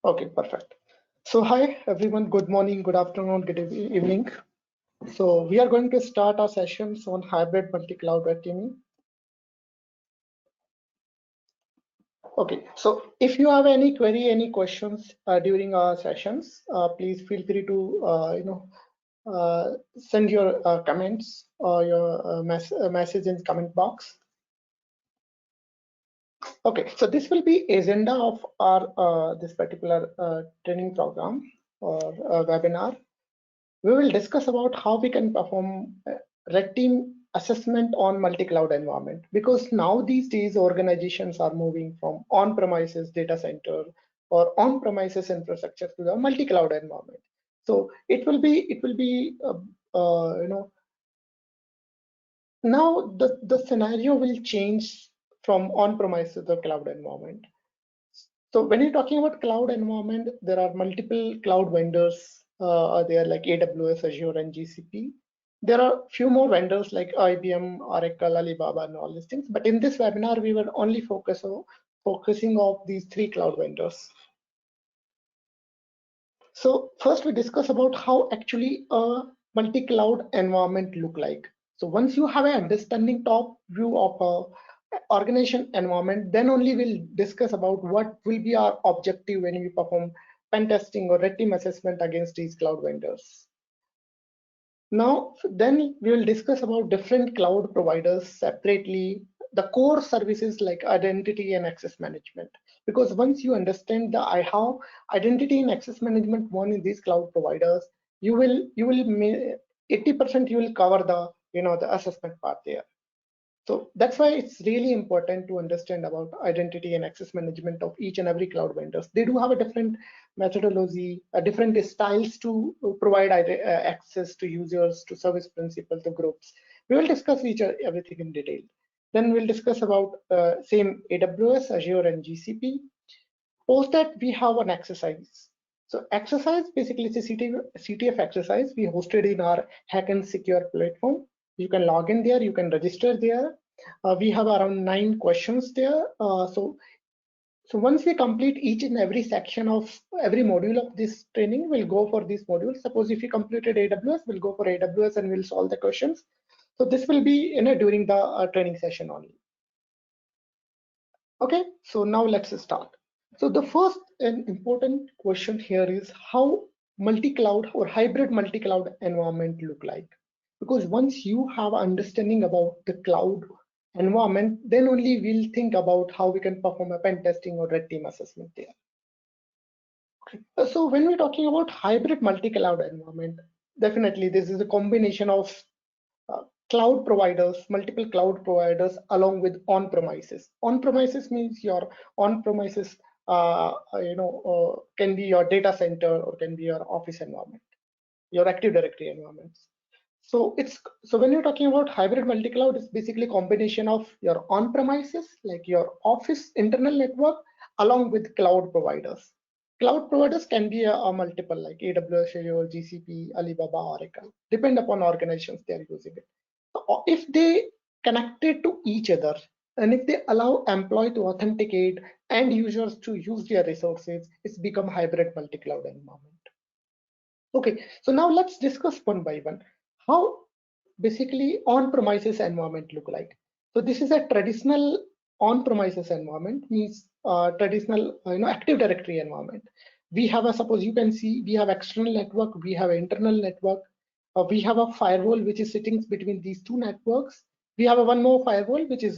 Okay, perfect. So hi everyone, good morning, good afternoon, good evening. So we are going to start our sessions on hybrid multi-cloud red teaming. Okay, so if you have any query, any questions during our sessions, please feel free to send your comments or your message in comment box. Okay, so this will be agenda of our this particular training program or webinar. We will discuss about how we can perform red team assessment on multi-cloud environment, because now these days organizations are moving from on-premises data center or on-premises infrastructure to the multi-cloud environment. So it will be now the scenario will change from on-premise to the cloud environment. So when you're talking about cloud environment, there are multiple cloud vendors. They are like AWS, Azure, and GCP. There are few more vendors like IBM, Oracle, Alibaba, and all these things. But in this webinar, we will only focusing on these three cloud vendors. So first, we discuss about how actually a multi-cloud environment look like. So once you have an understanding top view of a organization environment, then only we'll discuss about what will be our objective when we perform pen testing or red team assessment against these cloud vendors. Now, then we will discuss about different cloud providers separately, the core services like identity and access management. Because once you understand how identity and access management won in these cloud providers, you will 80% you will cover the assessment part there. So that's why it's really important to understand about identity and access management of each and every cloud vendors. They do have a different methodology, different styles to provide access to users, to service principal, to groups. We will discuss everything in detail. Then we'll discuss about same AWS, Azure, and GCP. Post that, we have an exercise. So exercise basically is a CTF exercise we hosted in our Hack and Secure platform. You can log in there, you can register there. We have around 9 questions there. So once we complete each and every section of every module of this training, we'll go for this module. Suppose if you completed AWS, we'll go for AWS and we'll solve the questions. So this will be during the training session only. Okay, so now let's start. So the first and important question here is how multi-cloud or hybrid multi-cloud environment look like. Because once you have understanding about the cloud environment, then only we'll think about how we can perform a pen testing or red team assessment there. Okay. So when we're talking about hybrid multi-cloud environment, definitely this is a combination of cloud providers, multiple cloud providers, along with on-premises. On-premises means your on-premises can be your data center or can be your office environment, your Active Directory environments. So when you're talking about hybrid multi-cloud, it's basically a combination of your on-premises, like your office internal network, along with cloud providers. Cloud providers can be a multiple like AWS, Azure, GCP, Alibaba, Oracle, depend upon organizations they are using it. So if they connected to each other, and if they allow employee to authenticate and users to use their resources, it's become hybrid multi-cloud environment. Okay, so now let's discuss one by one how basically on-premises environment look like. So this is a traditional on-premises environment, means traditional Active Directory environment. We have suppose you can see we have external network, we have internal network, we have a firewall which is sitting between these two networks. We have one more firewall which is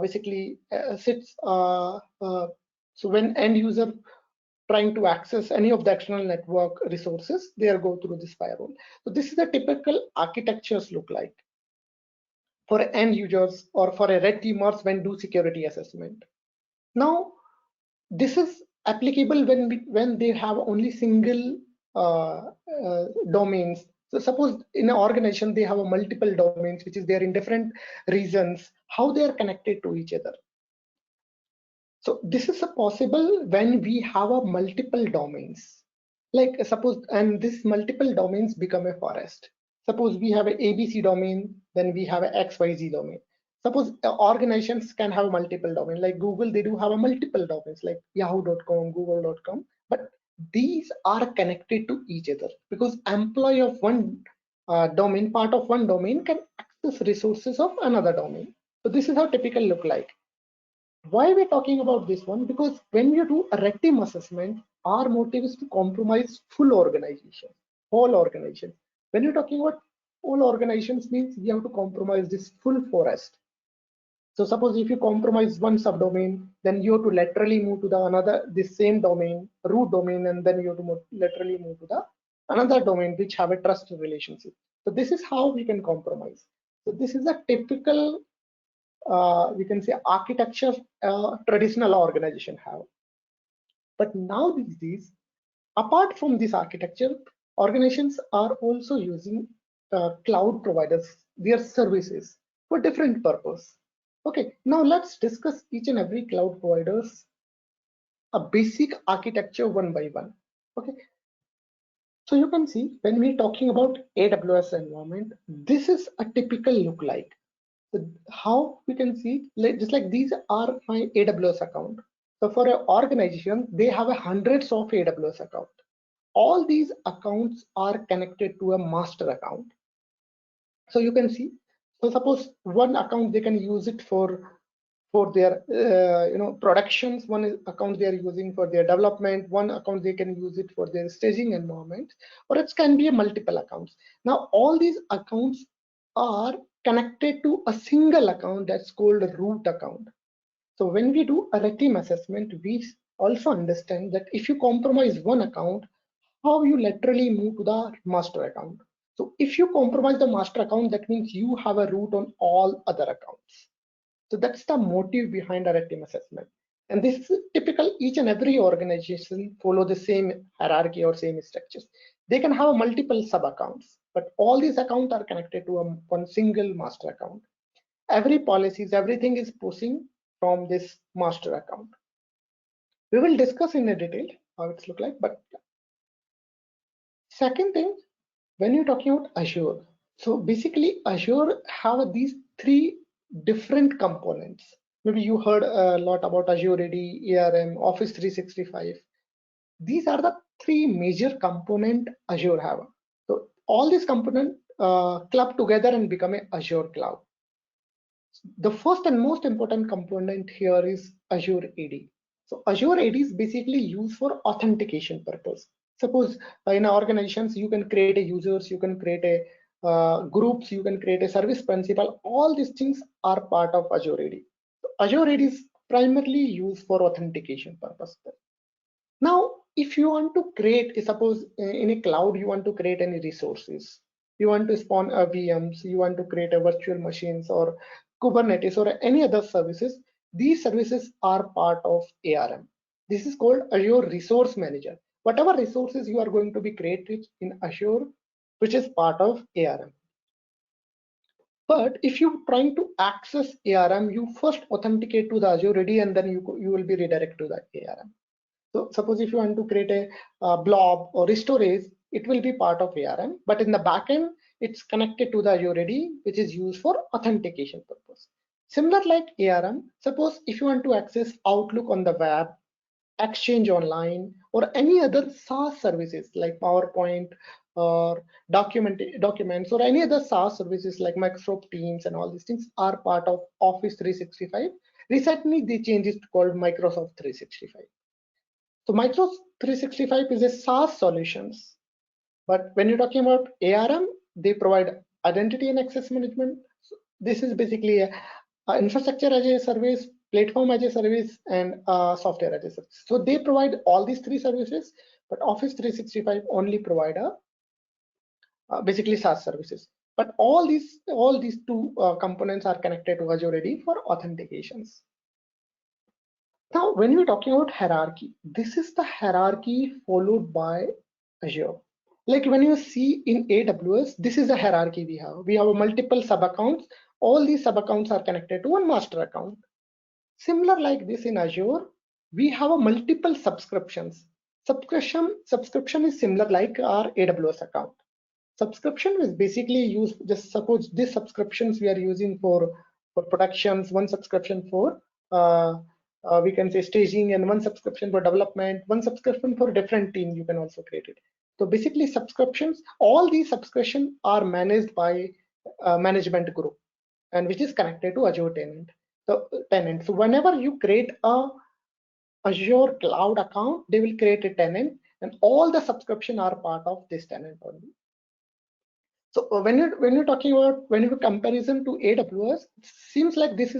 basically sits. So when end user trying to access any of the external network resources, they go through this firewall. So this is a typical architectures look like for end users or for a red teamers when do security assessment. Now, this is applicable when they have only single domains. So suppose in an organization they have a multiple domains which is there in different regions, how they are connected to each other. So this is possible when we have a multiple domains. Like suppose, and this multiple domains become a forest. Suppose we have an ABC domain, then we have an XYZ domain. Suppose organizations can have multiple domains, like Google, they do have a multiple domains like yahoo.com, google.com, but these are connected to each other because employee of one domain, part of one domain, can access resources of another domain. So this is how typical look like. Why we're talking about this one? Because when you do a red team assessment, our motive is to compromise full organization, whole organization. When you're talking about whole organizations, means we have to compromise this full forest. So suppose if you compromise one subdomain, then you have to laterally move to the another, this same domain, root domain, and then you have to laterally move to the another domain which have a trust relationship. So this is how we can compromise. So this is a typical, we can say, architecture traditional organization have. But now these days, apart from this architecture, organizations are also using cloud providers, their services for different purpose. Okay, now let's discuss each and every cloud providers a basic architecture one by one. Okay, so you can see when we're talking about AWS environment, this is a typical look like. So how we can see, like, just like these are my AWS account. So for an organization, they have hundreds of AWS account. All these accounts are connected to a master account. So you can see, so suppose one account they can use it for their productions, account they are using for their development, one account they can use it for their staging environment, or it can be a multiple accounts. Now all these accounts are connected to a single account that's called a root account. So when we do a red team assessment, we also understand that if you compromise one account, how you laterally move to the master account. So if you compromise the master account, that means you have a root on all other accounts. So that's the motive behind a red team assessment. And this is typical, each and every organization follow the same hierarchy or same structures. They can have multiple sub accounts, but all these accounts are connected to one single master account. Every policies, everything is pushing from this master account. We will discuss in a detail how it's look like, but second thing, when you're talking about Azure, so basically Azure have these three different components. Maybe you heard a lot about Azure AD, ARM, Office 365. These are the three major component Azure have. So all these components club together and become a Azure cloud. The first and most important component here is Azure AD. So Azure AD is basically used for authentication purpose. Suppose in organizations, you can create a users, you can create a groups, you can create a service principal. All these things are part of Azure AD. So Azure AD is primarily used for authentication purpose. Now, if you want to create, suppose in a cloud, you want to create any resources, you want to spawn a VMs, you want to create a virtual machines or Kubernetes or any other services, these services are part of ARM. This is called Azure Resource Manager. Whatever resources you are going to be created in Azure, which is part of ARM. But if you're trying to access ARM, you first authenticate to the Azure AD and then you will be redirected to the ARM. So suppose if you want to create a blob or storage, it will be part of ARM, but in the backend, it's connected to the Azure AD, which is used for authentication purpose. Similar like ARM, suppose if you want to access Outlook on the web, Exchange Online, or any other SaaS services like PowerPoint or documents or any other SaaS services like Microsoft Teams and all these things are part of Office 365. Recently, they changed it called Microsoft 365. So Microsoft 365 is a SaaS solutions, but when you're talking about ARM, they provide identity and access management. So this is basically a infrastructure as a service, platform as a service, and software as a service. So they provide all these three services, but Office 365 only provide basically SaaS services. But all these two components are connected to Azure AD for authentications. Now, when we're talking about hierarchy, this is the hierarchy followed by Azure. Like when you see in AWS, this is the hierarchy we have. We have multiple sub accounts. All these sub accounts are connected to one master account. Similar like this in Azure, we have a multiple subscriptions. Subscription is similar like our AWS account. Subscription is basically used, just suppose these subscriptions we are using for productions, one subscription for we can say staging, and one subscription for development, one subscription for different team. You can also create it. So basically, subscriptions, all these subscriptions are managed by management group, and which is connected to Azure tenant. So whenever you create a Azure cloud account, they will create a tenant, and all the subscription are part of this tenant only. So when you're talking about, when you comparison to AWS, it seems like this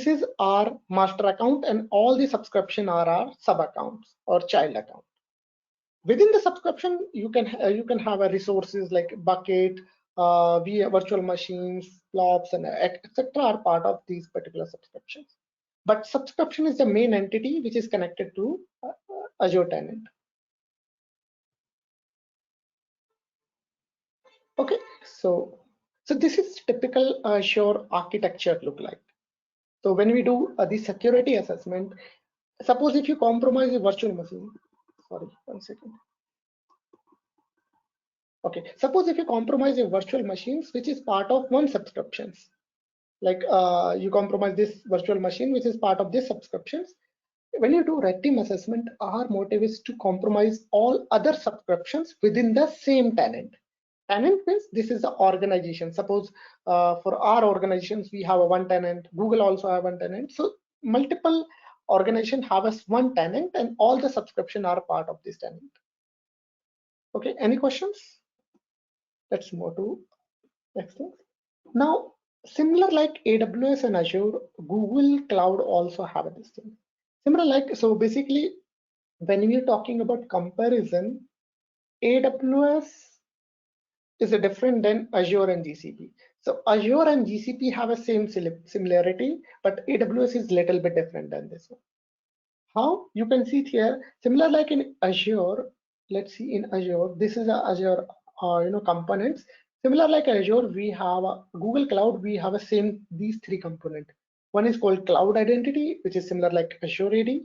is our master account, and all the subscription are our sub accounts or child account. Within the subscription, you can have a resources like bucket, via virtual machines, blobs, and etc. are part of these particular subscriptions. But subscription is the main entity which is connected to Azure tenant. Okay, so this is typical Azure architecture look like. So when we do the security assessment, suppose if you compromise a virtual machine, sorry, 1 second. Okay, suppose if you compromise a virtual machines which is part of one subscriptions, like you compromise this virtual machine which is part of this subscriptions. When you do red team assessment, our motive is to compromise all other subscriptions within the same tenant. Tenant means this is the organization. Suppose for our organizations we have a one tenant, Google also have one tenant. So multiple organization have a one tenant, and all the subscription are part of this tenant. Okay, any questions? Let's move to next thing. Now, similar like AWS and Azure, Google Cloud also have this thing. Similar like, so basically, when we're talking about comparison, AWS is a different than Azure and GCP. So Azure and GCP have a same similarity, but AWS is little bit different than this one. How? You can see it here, similar like in Azure. Let's see in Azure, this is a Azure components. Similar like Azure, we have a Google Cloud, we have a same these three components. One is called Cloud Identity, which is similar like Azure AD.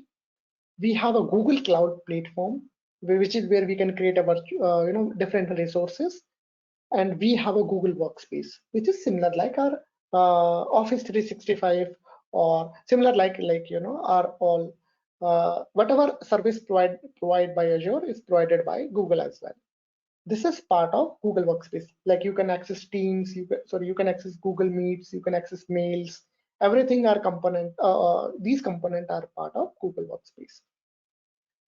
We have a Google Cloud Platform, which is where we can create a different resources, and we have a Google Workspace, which is similar like our Office 365, or similar like our all whatever service provided by Azure is provided by Google as well. This is part of Google Workspace. Like you can access Teams, you can access Google Meets, you can access mails. Everything are component. These components are part of Google Workspace.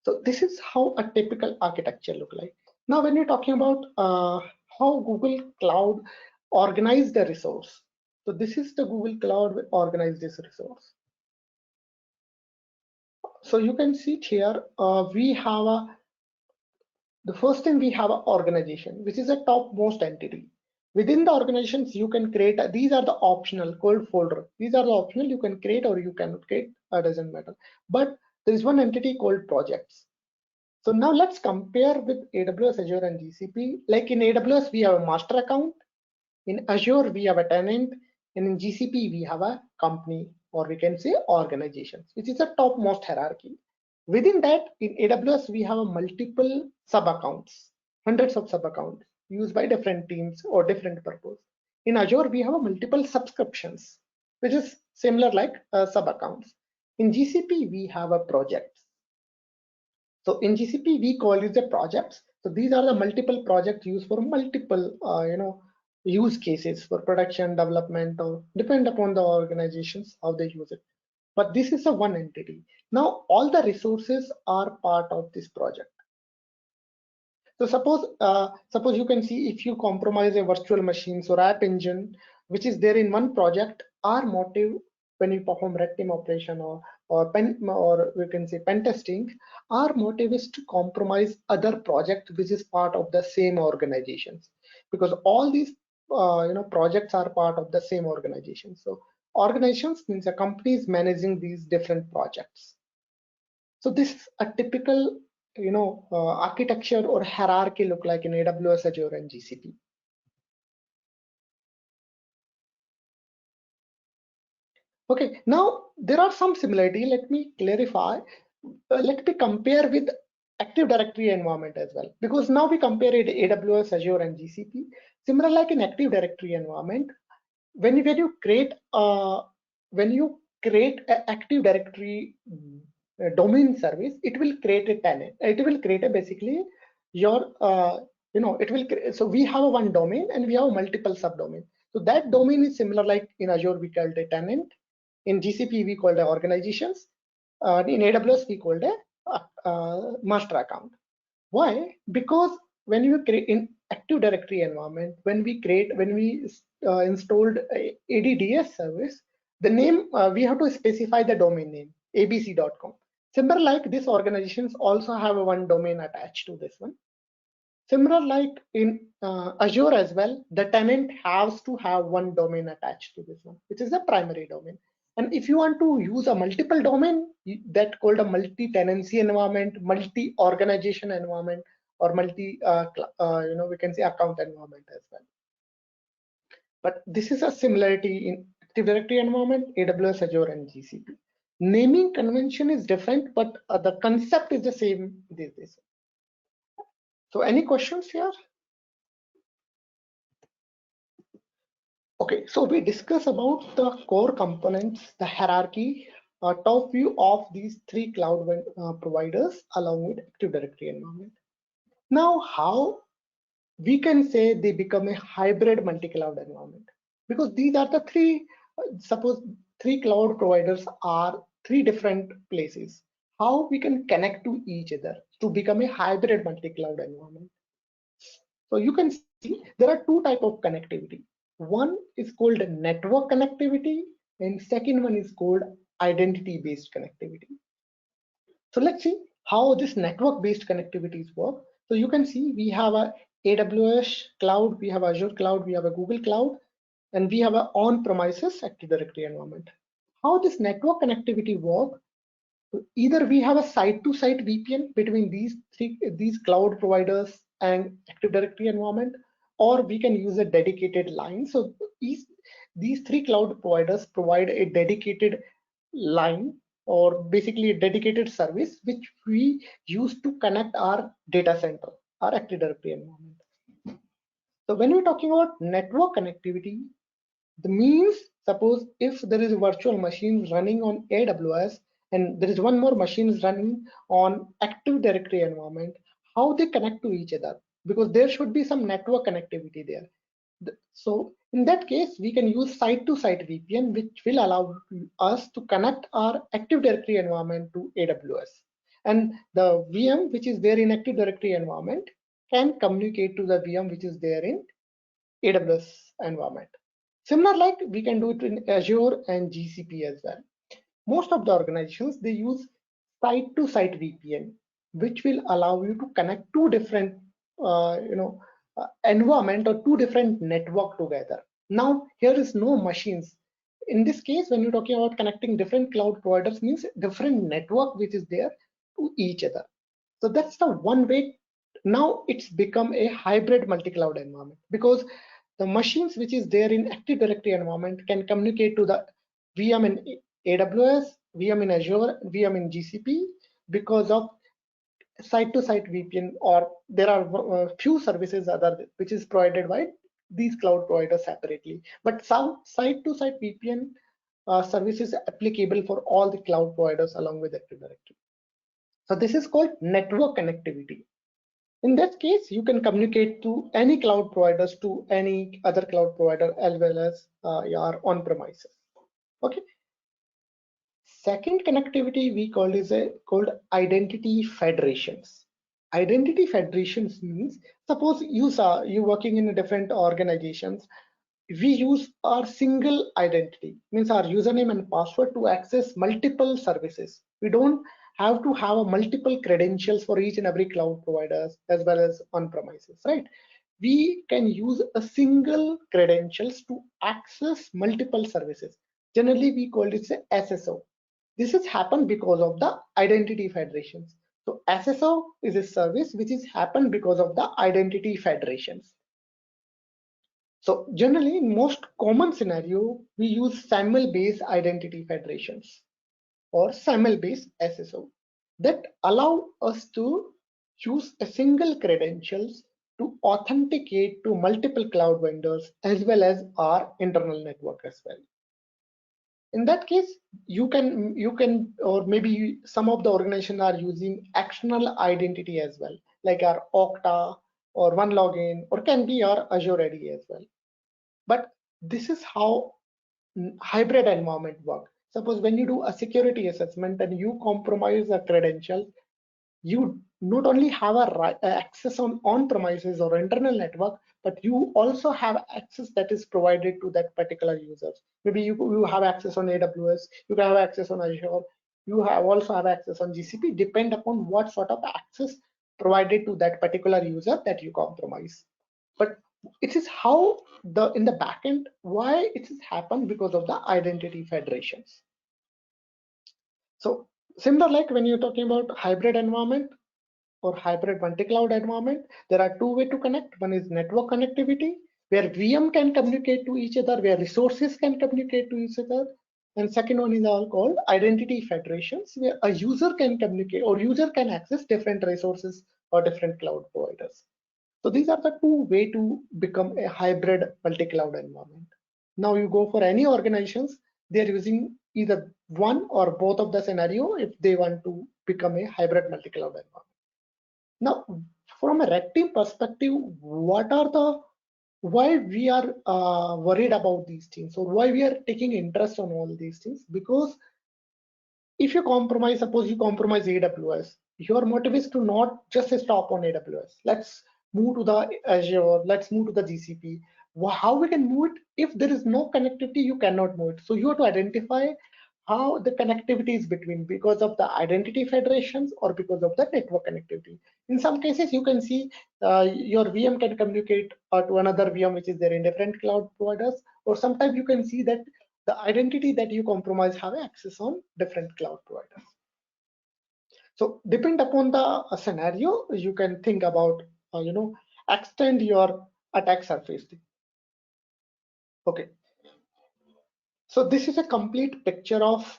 So this is how a typical architecture look like. Now, when you're talking about how Google Cloud organize the resource, so this is the Google Cloud organize this resource. So you can see here, we have the first thing, we have an organization, which is a topmost entity. Within the organizations, you can create, these are the optional code folder. These are the optional, you can create or you cannot create, doesn't matter. But there is one entity called projects. So now let's compare with AWS, Azure, and GCP. Like in AWS, we have a master account. In Azure, we have a tenant. And in GCP, we have a company, or we can say organizations, which is a topmost hierarchy. Within that, in AWS, we have a multiple sub-accounts, hundreds of sub-accounts used by different teams or different purpose. In Azure, we have a multiple subscriptions, which is similar like sub-accounts. In GCP, we have a projects. So in GCP, we call it the projects. So these are the multiple projects used for multiple, use cases for production, development, or depend upon the organizations how they use it. But this is a one entity. Now all the resources are part of this project. So suppose you can see, if you compromise a virtual machines or app engine, which is there in one project, our motive when we perform red team operation or we can say pen testing, our motive is to compromise other project which is part of the same organizations, because all these projects are part of the same organization. So organizations means a company is managing these different projects. So this is a typical architecture or hierarchy look like in AWS, Azure, and GCP. Okay, now there are some similarity. Let me clarify. Let me compare with Active Directory environment as well, because now we compare it AWS, Azure, and GCP. Similar like in Active Directory environment, when you create create an Active Directory domain service, it will create a tenant. It will create a basically your it will so we have one domain and we have multiple subdomain. So that domain is similar, like in Azure we call it a tenant, in GCP we call it organizations, in AWS we call it a master account. Why? Because when you create in Active Directory environment, when we installed a ADDS service, the name we have to specify the domain name abc.com. Similar like these organizations also have a one domain attached to this one. Similar like in Azure as well, the tenant has to have one domain attached to this one, which is the primary domain. And if you want to use a multiple domain, that called a multi-tenancy environment, multi-organization environment, or we can say account environment as well. But this is a similarity in Active Directory environment, AWS, Azure, and GCP. Naming convention is different, but the concept is the same these days. So any questions here? Okay, so we discuss about the core components, the hierarchy, top view of these three cloud providers along with Active Directory environment. Now, how we can say they become a hybrid multi-cloud environment, because these are the three, suppose three cloud providers are three different places. How we can connect to each other to become a hybrid multi-cloud environment? So you can see there are two types of connectivity. One is called network connectivity, and second one is called identity-based connectivity. So let's see how this network-based connectivities work. So you can see we have a AWS cloud, we have Azure cloud, we have a Google cloud, and we have a on-premises Active Directory environment. How this network connectivity work? Either we have a site-to-site VPN between these cloud providers and Active Directory environment, or we can use a dedicated line. So these three cloud providers provide a dedicated line, or basically a dedicated service which we use to connect our data center, our Active Directory environment. So when we're talking about network connectivity, the means, suppose if there is a virtual machine running on AWS and there is one more machine is running on Active Directory environment, how they connect to each other, because there should be some network connectivity there. So in that case, we can use site-to-site VPN, which will allow us to connect our Active Directory environment to AWS. And the VM which is there in Active Directory environment can communicate to the VM which is there in AWS environment. Similar like we can do it in Azure and GCP as well. Most of the organizations, they use site-to-site VPN, which will allow you to connect two different environment or two different network together. Now here is no machines. In this case, when you're talking about connecting different cloud providers, means different network which is there to each other. So that's the one way. Now it's become a hybrid multi-cloud environment, because the machines which is there in Active Directory environment can communicate to the VM in AWS, VM in Azure, VM in GCP, because of site-to-site VPN, or there are few services other which is provided by these cloud providers separately. But some site-to-site VPN service is applicable for all the cloud providers along with Active Directory. So this is called network connectivity. In that case, you can communicate to any cloud providers, to any other cloud provider, as well as your on-premises. Okay. Second connectivity we called called identity federations. Identity federations means, suppose you working in different organizations, we use our single identity, means our username and password, to access multiple services. We don't have to have a multiple credentials for each and every cloud providers as well as on-premises, right? We can use a single credentials to access multiple services. Generally, we call it SSO. This has happened because of the identity federations. So SSO is a service which is happened because of the identity federations. So generally, in most common scenario, we use SAML-based identity federations or SAML-based SSO that allow us to use a single credentials to authenticate to multiple cloud vendors as well as our internal network as well. In that case, you can, or maybe some of the organizations are using external identity as well, like our Okta or OneLogin, or can be our Azure AD as well. But this is how hybrid environment work. Suppose when you do a security assessment and you compromise a credential, you not only have access on premises or internal network, but you also have access that is provided to that particular users. Maybe you have access on AWS, you can have access on Azure, you also have access on GCP, depend upon what sort of access provided to that particular user that you compromise. But it is how in the backend, why it has happened, because of the identity federations. So similar, like when you're talking about hybrid environment or hybrid multi-cloud environment, there are two ways to connect. One is network connectivity, where VM can communicate to each other, where resources can communicate to each other. And second one is all called identity federations, where a user can communicate or user can access different resources or different cloud providers. So these are the two ways to become a hybrid multi-cloud environment. Now you go for any organizations, they're using either one or both of the scenario if they want to become a hybrid multi-cloud environment. Now, from a red team perspective, what are the why we are worried about these things, or why we are taking interest on all these things? Because if you compromise, suppose you compromise AWS, your motive is to not just stop on AWS. Let's move to the Azure, let's move to the GCP. How we can move it? If there is no connectivity, you cannot move it. So you have to identify how the connectivity is between, because of the identity federations or because of the network connectivity. In some cases, you can see your VM can communicate to another VM which is there in different cloud providers, or sometimes you can see that the identity that you compromise have access on different cloud providers. So depend upon the scenario, you can think about, extend your attack surface. Okay. So this is a complete picture of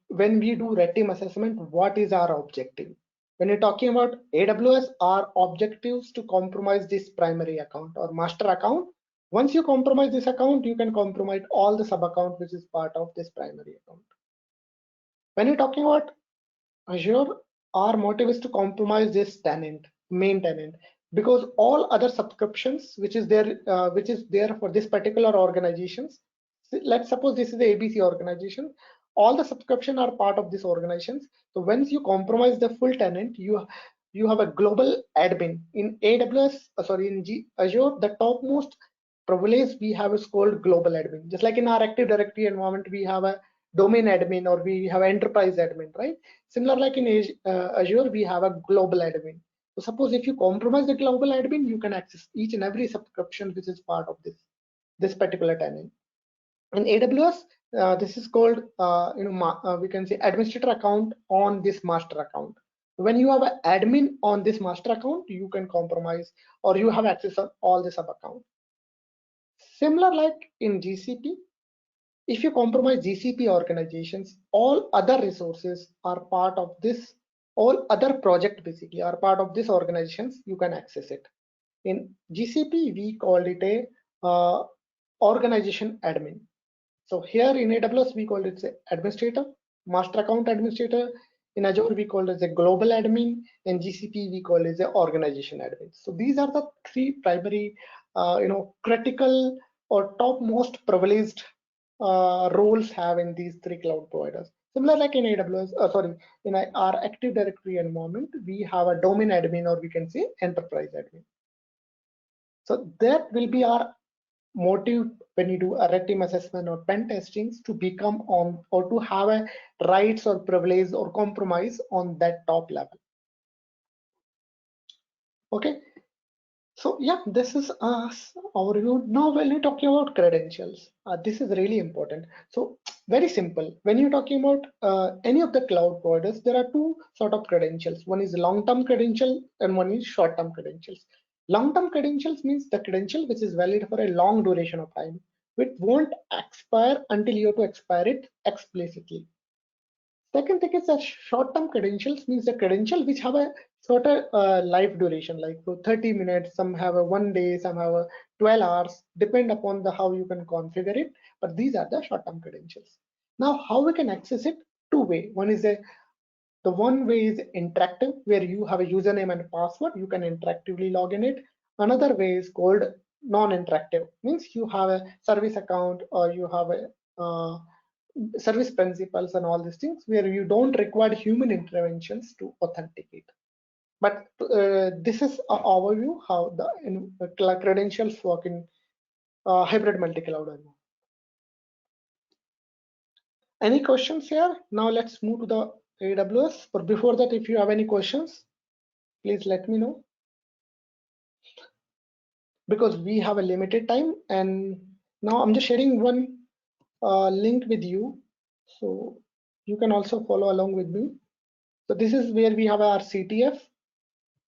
when we do red team assessment, what is our objective? When you're talking about AWS, our objectives to compromise this primary account or master account. Once you compromise this account, you can compromise all the sub account which is part of this primary account. When you're talking about Azure, our motive is to compromise this tenant, main tenant, because all other subscriptions which is there for this particular organizations. Let's suppose this is the ABC organization. All the subscription are part of this organizations. So once you compromise the full tenant, you have a global admin in AWS. Azure, the topmost privilege we have is called global admin. Just like in our Active Directory environment, we have a domain admin or we have enterprise admin, right? Similar, like in Azure, we have a global admin. So suppose if you compromise the global admin, you can access each and every subscription which is part of this particular tenant. In AWS, this is called we can say administrator account on this master account. When you have an admin on this master account, you can compromise or you have access on all the sub accounts. Similar, like in GCP, if you compromise GCP organizations, all other resources are part of this, all other project basically are part of this organizations, you can access it. In GCP, we call it a organization admin. So here in AWS, we call it administrator, master account administrator. In Azure, we call it a global admin. In GCP, we call it the organization admin. So these are the three primary, critical or topmost privileged roles have in these three cloud providers. Similar, like in AWS, in our Active Directory environment, we have a domain admin, or we can say enterprise admin. So that will be our motive when you do a red team assessment or pen testings, to become on or to have a rights or privilege or compromise on that top level. Okay, so yeah, this is our review. Now when you're talking about credentials, this is really important. So very simple, when you're talking about any of the cloud providers, there are two sort of credentials. One is long-term credential and one is short-term credentials. Long-term credentials means the credential which is valid for a long duration of time, which won't expire until you have to expire it explicitly. Second thing is that short-term credentials means the credential which have a shorter life duration, like for 30 minutes, some have a 1 day, some have a 12 hours, depend upon the how you can configure it. But these are the short-term credentials. Now, how we can access it? Two way. The one way is interactive, where you have a username and a password. You can interactively log in it. Another way is called non-interactive. Means you have a service account or you have a service principals and all these things where you don't require human interventions to authenticate. But this is an overview how the credentials work in hybrid multi-cloud environment. Any questions here? Now let's move to the AWS. But before that, if you have any questions, please let me know, because we have a limited time. And now I'm just sharing one link with you, so you can also follow along with me. So this is where we have our CTF.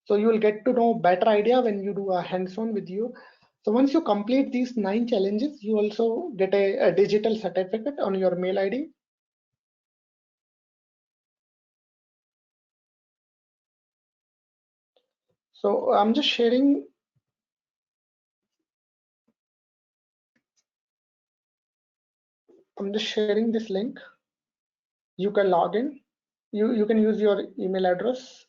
So you will get to know better idea when you do a hands-on with you. So once you complete these 9 challenges, you also get a digital certificate on your mail ID. So I'm just sharing. I'm just sharing this link. You can log in. You can use your email address,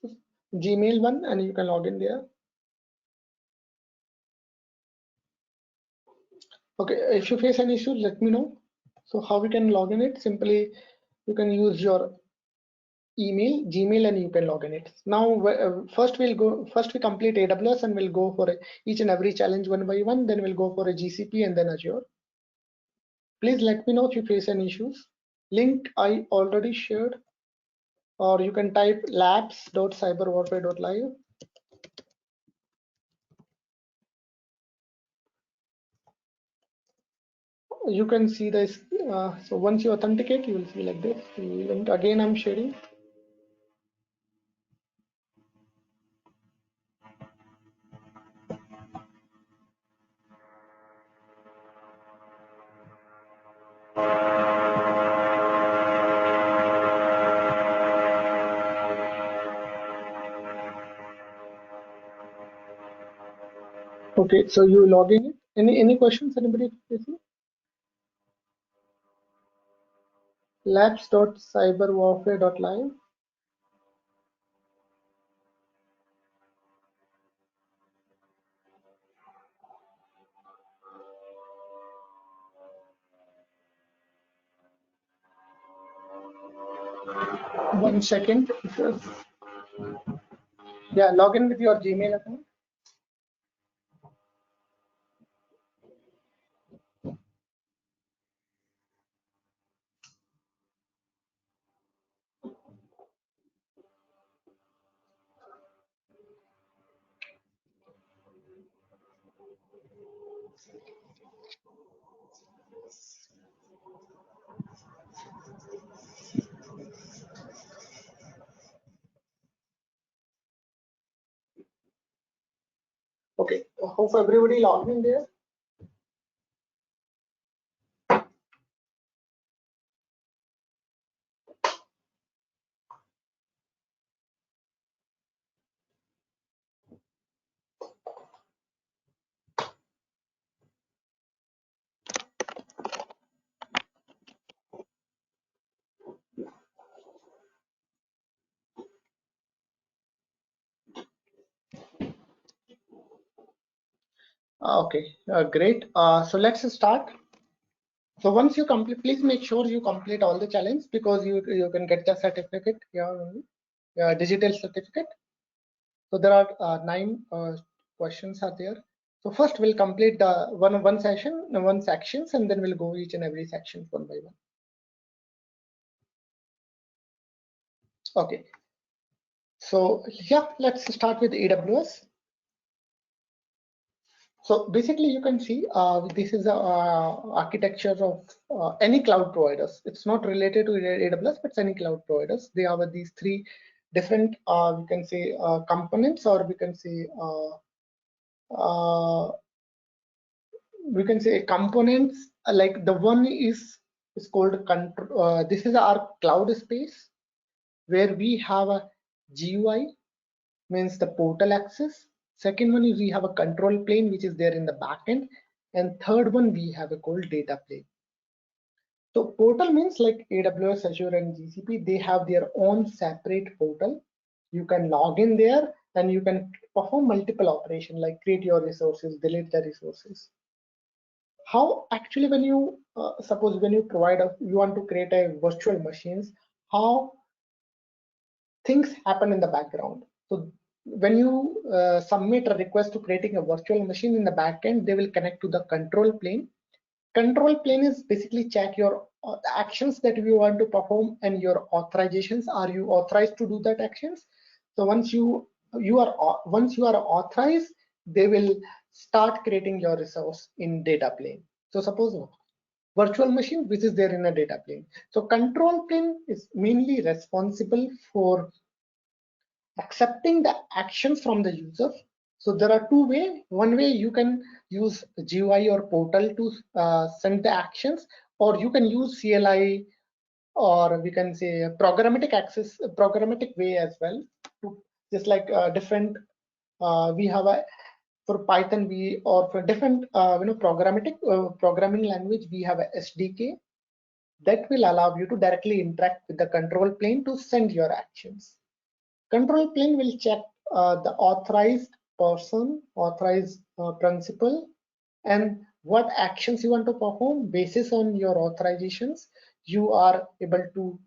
Gmail one, and you can log in there. Okay, if you face any issue, let me know. So how we can log in it? Simply, you can use your email, Gmail, and you can log in it. Now, first we complete AWS and we'll go for each and every challenge one by one. Then we'll go for a GCP and then Azure. Please let me know if you face any issues. Link I already shared, or you can type labs.cyberwarfare.live. You can see this. So once you authenticate, you will see like this. Link again, I'm sharing. Okay, so you log in. Any questions? Anybody facing? Labs.cyberwarfare.live. One second. Yeah, log in with your Gmail account. Okay, hope everybody logged in there. Okay, great. So let's start. So once you complete, please make sure you complete all the challenge, because you can get the certificate here only, digital certificate. So there are 9 questions are there. So first we'll complete the one session, one sections, and then we'll go each and every section one by one. Okay. So yeah, let's start with AWS. So basically, you can see this is the architecture of any cloud providers. It's not related to AWS, but any cloud providers. They have these 3 different, we can say, components, or we can say components. Like the one is called control. This is our cloud space, where we have a GUI, means the portal access. Second one is we have a control plane, which is there in the backend. And third one we have a called data plane. So portal means like AWS, Azure, and GCP, they have their own separate portal. You can log in there and you can perform multiple operations like create your resources, delete the resources. How actually when you suppose when you you want to create a virtual machines, how things happen in the background. So when you submit a request to creating a virtual machine in the backend, they will connect to the control plane. Control plane is basically check your actions that you want to perform and your authorizations. Are you authorized to do that actions? So once once you are authorized, they will start creating your resource in data plane. So suppose virtual machine which is there in a data plane. So control plane is mainly responsible for accepting the actions from the user. So there are two ways. One way you can use GUI or portal to send the actions, or you can use CLI, or we can say programmatic way as well. To just like different, we have a for Python or for different programming language we have a SDK that will allow you to directly interact with the control plane to send your actions. Control plane will check the authorized person, authorized principal, and what actions you want to perform. Basis on your authorizations, you are able to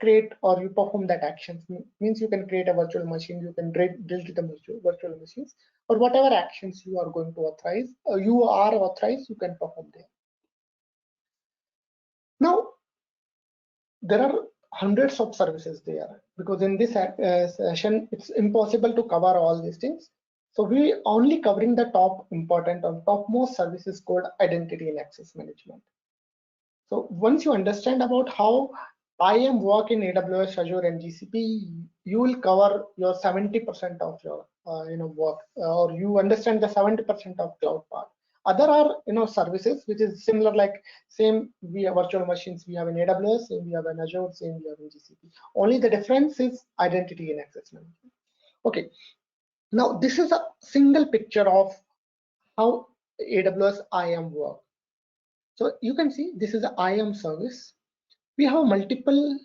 create or you perform that actions. Means you can create a virtual machine, you can build the virtual machines, or whatever actions you are going to authorize, you are authorized, you can perform there. Now there are hundreds of services there, because in this session it's impossible to cover all these things. So we only covering the top important or topmost services called identity and access management. So once you understand about how IAM work in AWS, Azure, and GCP, you will cover your 70% of your work, or you understand the 70% of cloud part. Other are services which is similar, like same we have virtual machines we have in AWS, same we have in Azure, same we have in GCP. Only the difference is identity and access management. Okay, now this is a single picture of how AWS IAM work. So you can see this is an IAM service. We have multiple,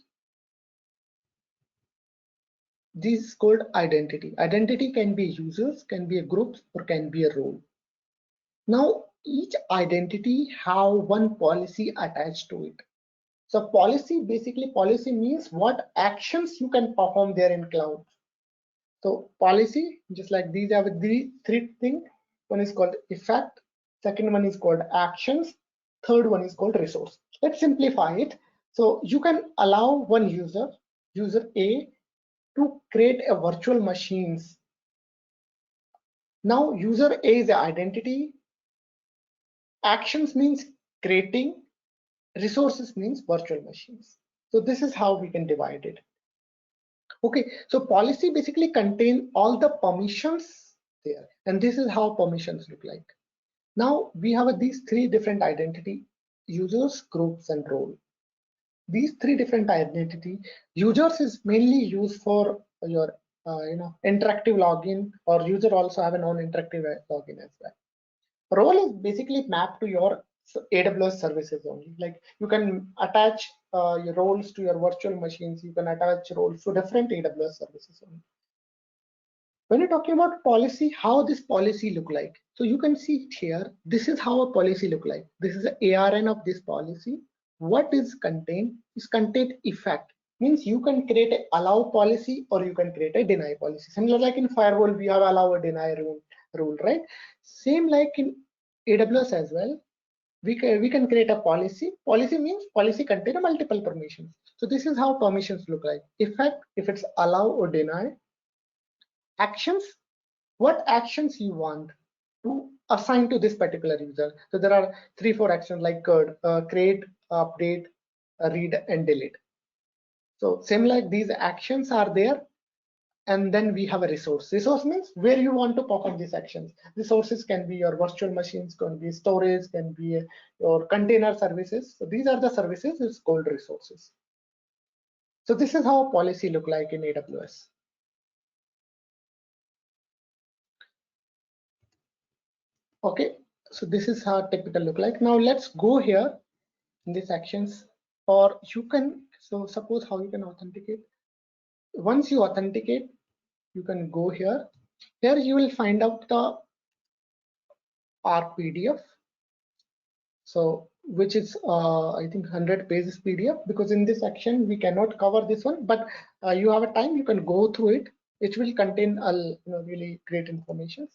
this is called identity. Identity can be users, can be a group, or can be a role. Now each identity have one policy attached to it. So policy means what actions you can perform there in cloud. So policy, just like these are the three things. One is called effect, second one is called actions, third one is called resource. Let's simplify it. So you can allow one user A, to create a virtual machines. Now user A is the identity, actions means creating, resources means virtual machines. So this is how we can divide it. Okay, so policy basically contain all the permissions there, and this is how permissions look like. Now we have these three different identity: users, groups, and role. These three different identity. Users is mainly used for your interactive login, or user also have a non-interactive login as well. Role is basically mapped to your AWS services only. Like you can attach your roles to your virtual machines. You can attach roles to different AWS services only. When you're talking about policy, how this policy look like? So you can see it here. This is how a policy look like. This is the ARN of this policy. What is contained is contained effect. Means you can create a allow policy or you can create a deny policy. Similar like in firewall, we have allow or deny rule, right? Same like in AWS as well. We can create a policy. Policy means policy contain multiple permissions. So this is how permissions look like. Effect, if it's allow or deny. Actions, what actions you want to assign to this particular user. So there are 3-4 actions like create, update, read, and delete. So same like these actions are there. And then we have a resource. Resource means where you want to perform these actions. Resources can be your virtual machines, can be storage, can be your container services. So these are the services, it's called resources. So this is how policy look like in AWS. Okay, so this is how typical look like. Now let's go here in these actions, or you can, so suppose how you can authenticate. Once you authenticate, you can go here. Here you will find out the RPDF. So which is I think 100 pages PDF, because in this section we cannot cover this one, but you have a time, you can go through it. It will contain really great information,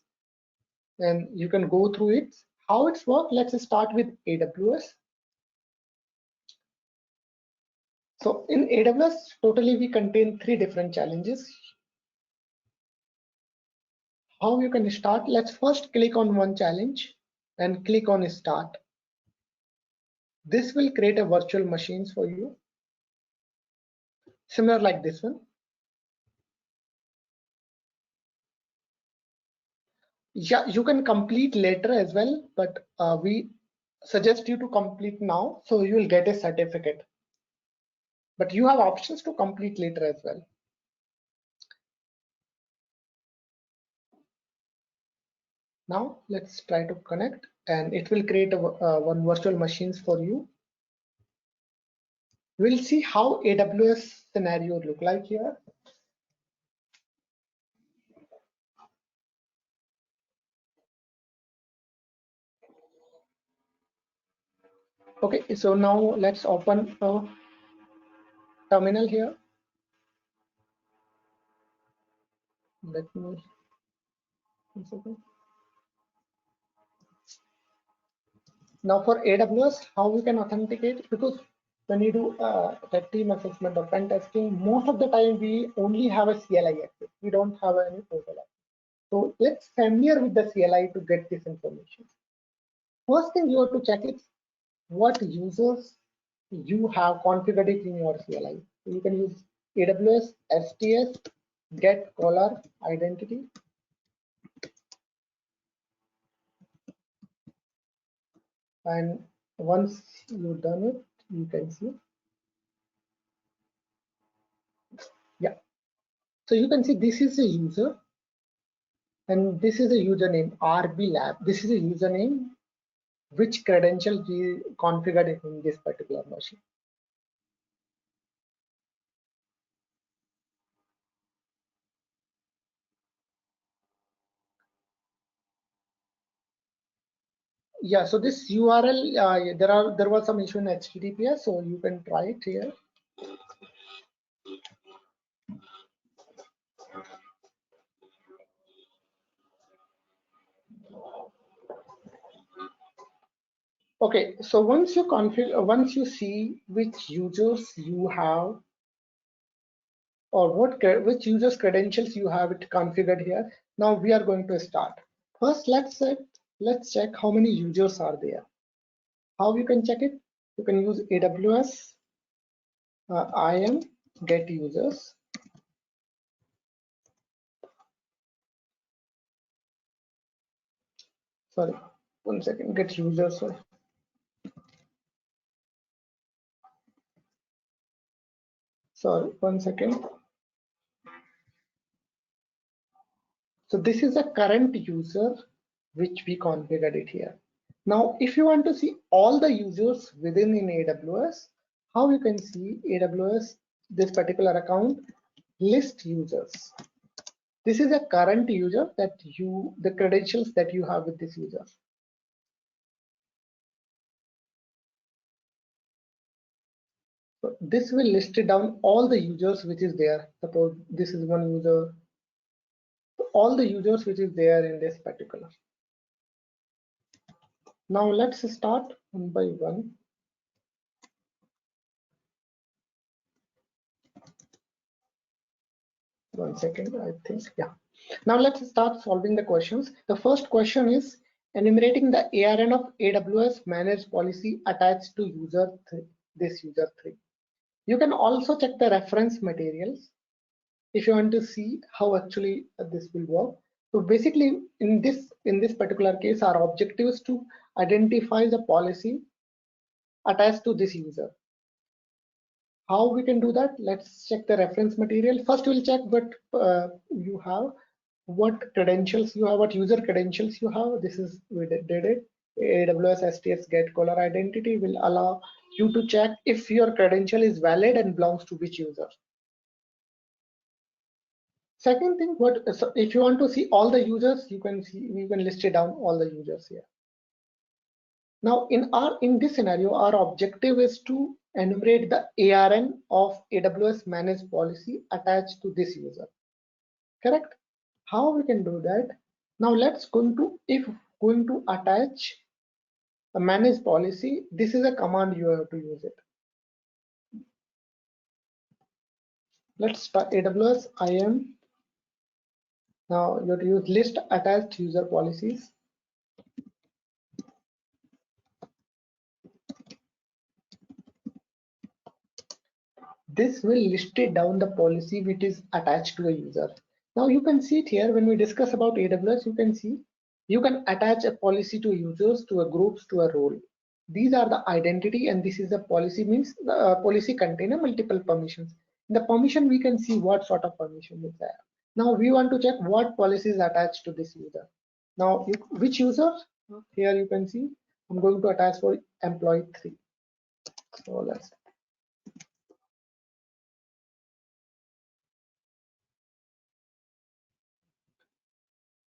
and you can go through it. How it's work? Let's start with AWS. So in AWS, totally we contain 3 different challenges. How you can start? Let's first click on one challenge and click on start. This will create a virtual machines for you, similar like this one. Yeah, you can complete later as well, but we suggest you to complete now, so you will get a certificate. But you have options to complete later as well. Now let's try to connect, and it will create one virtual machines for you. We'll see how AWS scenario look like here. Okay, so now let's open a terminal here. Let me, one second. Now for AWS, how we can authenticate, because when you do red team assessment or pen testing, most of the time we only have a CLI access. We don't have any portal access. So let's familiar with the CLI to get this information. First thing you have to check is what users you have configured it in your CLI. So you can use AWS STS get caller identity. And once you've done it, you can see. Yeah. So you can see this is a user, and this is a username RB Lab. This is a username which credential we configured in this particular machine. Yeah, so this URL, there was some issue in HTTPS, so you can try it here. Okay, so once you configure, once you see which users you have, or which users credentials you have it configured here, now we are going to start. First, let's check how many users are there. How you can check it? You can use AWS IAM get users. Sorry, one second, get users. Sorry, one second. So this is a current user which we configured it here. Now, if you want to see all the users within in AWS, how you can see AWS, this particular account, list users. This is a current user that the credentials that you have with this user. So this will list it down all the users which is there. Suppose this is one user. So all the users which is there in this particular. Now let's start one by one. One second, I think, yeah. Now let's start solving the questions. The first question is enumerating the ARN of AWS managed policy attached to user 3, this user 3. You can also check the reference materials if you want to see how actually this will work. So basically in this particular case, our objective is to identify the policy attached to this user. How we can do that? Let's check the reference material. First we'll check what you have, what credentials you have, what user credentials you have. This is, we did it. AWS STS get caller identity will allow you to check if your credential is valid and belongs to which user. Second thing, so if you want to see all the users, you can list it down all the users here. Now in this scenario, our objective is to enumerate the ARN of AWS managed policy attached to this user. Correct? How we can do that? Now let's going to attach a managed policy. This is a command you have to use it. Let's start AWS IAM. Now you have to use list attached user policies. This will list it down the policy which is attached to a user. Now you can see it here when we discuss about AWS, you can see you can attach a policy to users, to a groups, to a role. These are the identity, and this is the policy, means the policy container multiple permissions. In the permission we can see what sort of permission is there. Now we want to check what policy is attached to this user. Now which user? Here you can see I'm going to attach for employee 3. So let's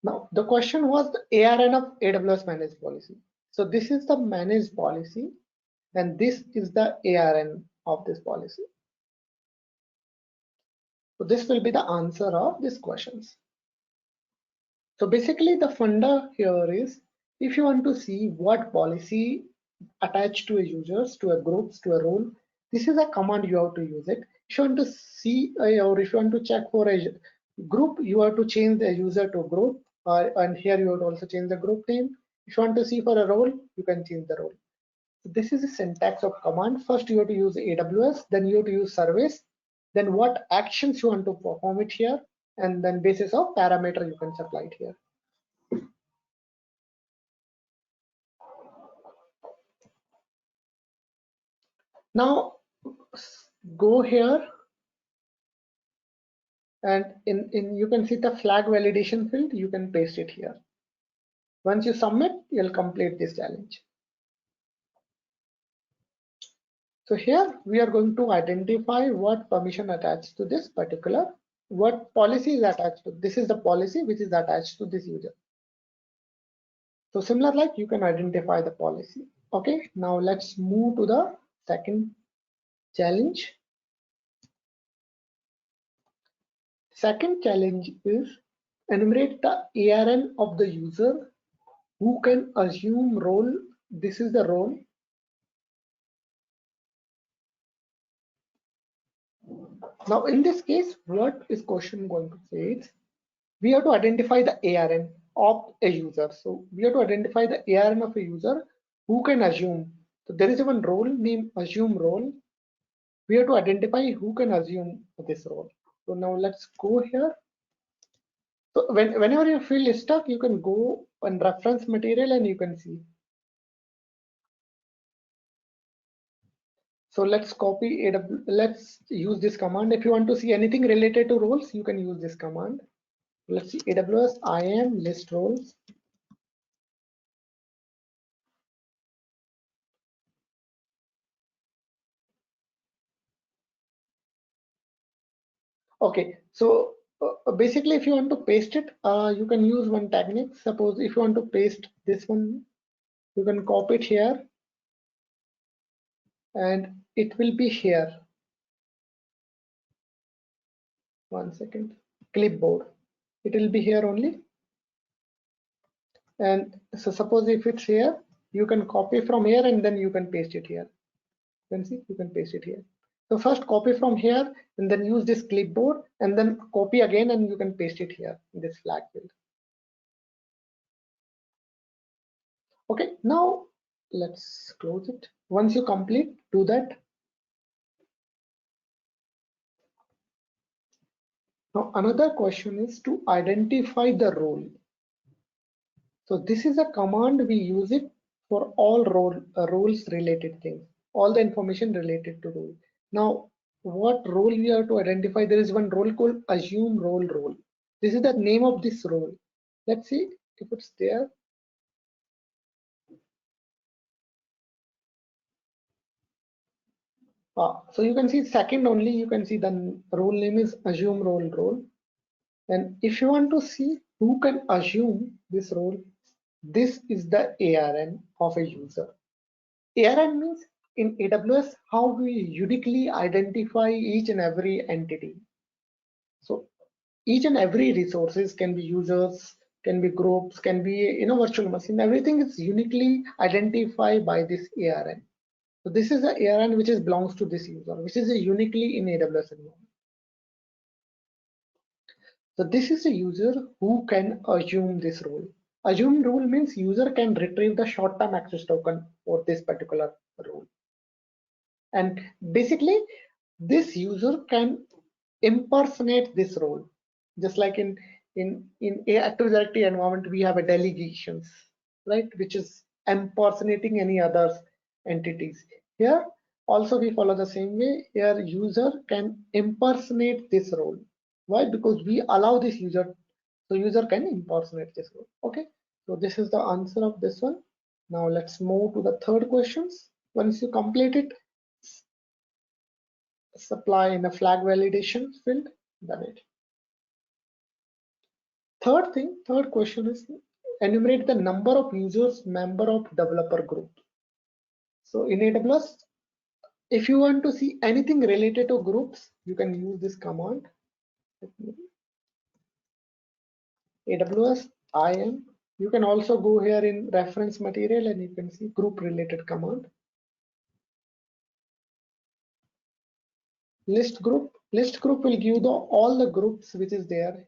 now the question was the ARN of AWS managed policy. So this is the managed policy and this is the ARN of this policy. So this will be the answer of these questions. So basically the funda here is, if you want to see what policy attached to a users, to a groups, to a role, this is a command you have to use it. If you want to see or if you want to check for a group, you have to change the user to group, and here you would also change the group name. If you want to see for a role, you can change the role. So this is the syntax of command. First you have to use AWS, then you have to use service, then what actions you want to perform it here, and then basis of parameter you can supply it here. Now go here and in you can see the flag validation field, you can paste it here. Once you submit, you'll complete this challenge. So here we are going to identify what permission attached to this particular, what policy is attached to. This is the policy which is attached to this user. So similar like you can identify the policy. Okay, now let's move to the second challenge. Second challenge is enumerate the ARN of the user who can assume role. This is the role. Now in this case, what is question going to say is, we have to identify the ARN of a user. So we have to identify the ARN of a user who can assume. So there is one role named assume role. We have to identify who can assume this role. So now let's go here. So whenever you feel stuck, you can go and reference material and you can see. So let's copy let's use this command. If you want to see anything related to roles, you can use this command. Let's see AWS IAM list roles. Okay, so basically if you want to paste it, you can use one technique. Suppose if you want to paste this one, you can copy it here and it will be here. One second, clipboard. It will be here only. And so suppose if it's here, you can copy from here and then you can paste it here. You can see, you can paste it here. So first copy from here and then use this clipboard and then copy again and you can paste it here in this flag field. Okay, now let's close it. Once you complete, do that. Now another question is to identify the role. So this is a command, we use it for all roles related things, all the information related to role. Now what role we have to identify? There is one role called assume role. This is the name of this role. Let's see if it's there. So you can see second only, you can see the role name is assume role. And if you want to see who can assume this role, this is the ARN of a user. ARN means in AWS how we uniquely identify each and every entity. So each and every resources can be users, can be groups, can be virtual machine. Everything is uniquely identified by this ARN. So this is the ARN which is belongs to this user, which is a uniquely in AWS environment. So this is a user who can assume this role. Assume role means user can retrieve the short-term access token for this particular role. And basically, this user can impersonate this role. Just like in a Active Directory environment, we have a delegations, right, which is impersonating any other entities. Here also we follow the same way. Here user can impersonate this role. Why? Because we allow this user, so user can impersonate this role. Okay, so this is the answer of this one. Now let's move to the third questions. Once you complete it, supply in a flag validation field, done it. Third question is enumerate the number of users member of developer group. So in AWS, if you want to see anything related to groups, you can use this command. AWS IAM. You can also go here in reference material and you can see group related command. List group will give the all the groups which is there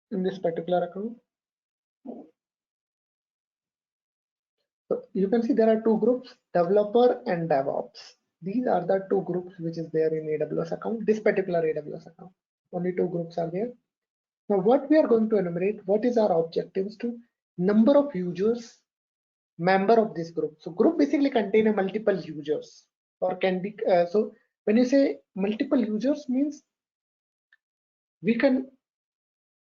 in this particular account. So you can see there are two groups, developer and DevOps. These are the two groups which is there in AWS account, this particular AWS account. Only two groups are there. Now what we are going to enumerate, what is our objectives to number of users, member of this group. So group basically contain a multiple users or can be, so when you say multiple users means we can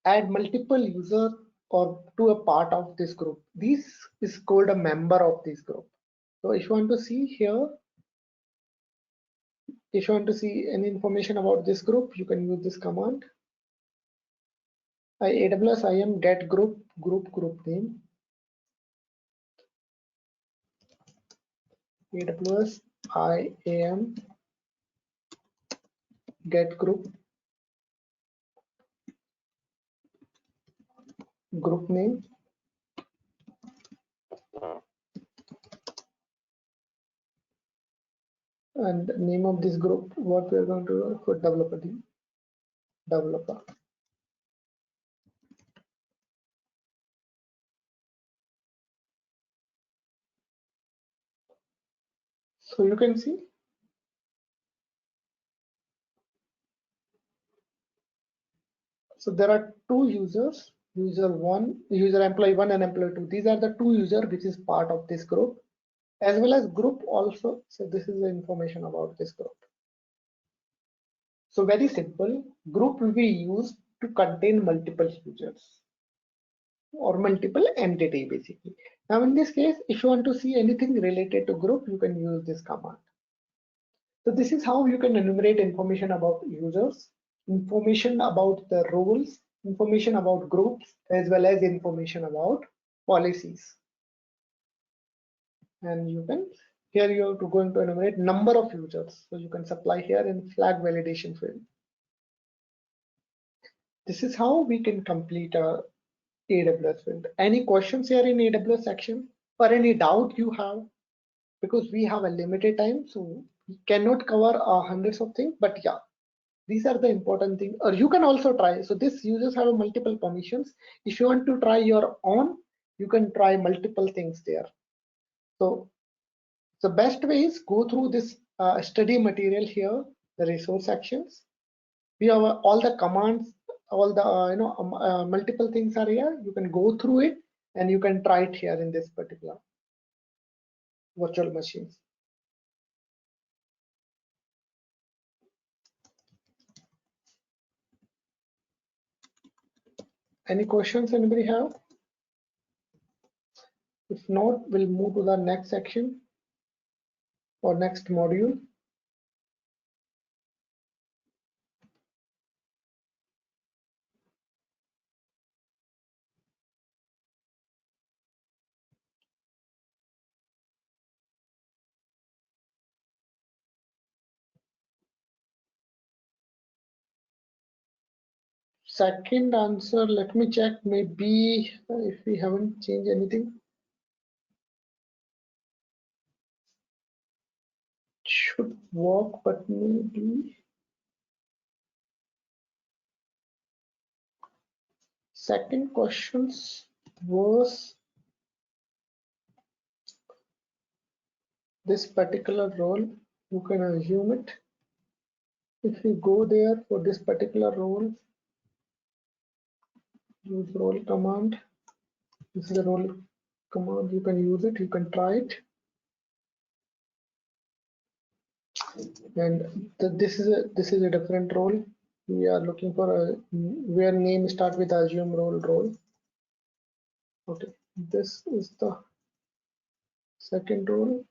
add multiple users or to a part of this group. This is called a member of this group. So if you want to see here, if you want to see any information about this group, you can use this command. AWS IAM get group name. AWS IAM get group name. And the name of this group, what we are going to do for developer team. Developer. So you can see so there are two users, user employee 1 and employee 2. These are the two users which is part of this group, as well as group also. So this is the information about this group. So very simple, group will be used to contain multiple users or multiple entity basically. Now in this case, if you want to see anything related to group, you can use this command. So this is how you can enumerate information about users, information about the roles, information about groups, as well as information about policies. And you can, here you are going to enumerate number of users. So you can supply here in flag validation field. This is how we can complete a AWS field. Any questions here in AWS section or any doubt you have? Because we have a limited time, so we cannot cover hundreds of things, but yeah, these are the important things. Or you can also try. So this users have multiple permissions. If you want to try your own, you can try multiple things there. So the best way is go through this study material here, the resource sections. We have all the commands, all the multiple things are here. You can go through it and you can try it here in this particular virtual machines. Any questions anybody have? If not, we'll move to the next section. or next module. Second answer, let me check, maybe if we haven't changed anything. Should work, but maybe. Second questions was this particular role, you can assume it. If you go there for this particular role, use role command. This is the role command, you can use it, you can try it. And this is a different role. We are looking for a where name start with assume role. Okay, this is the second role,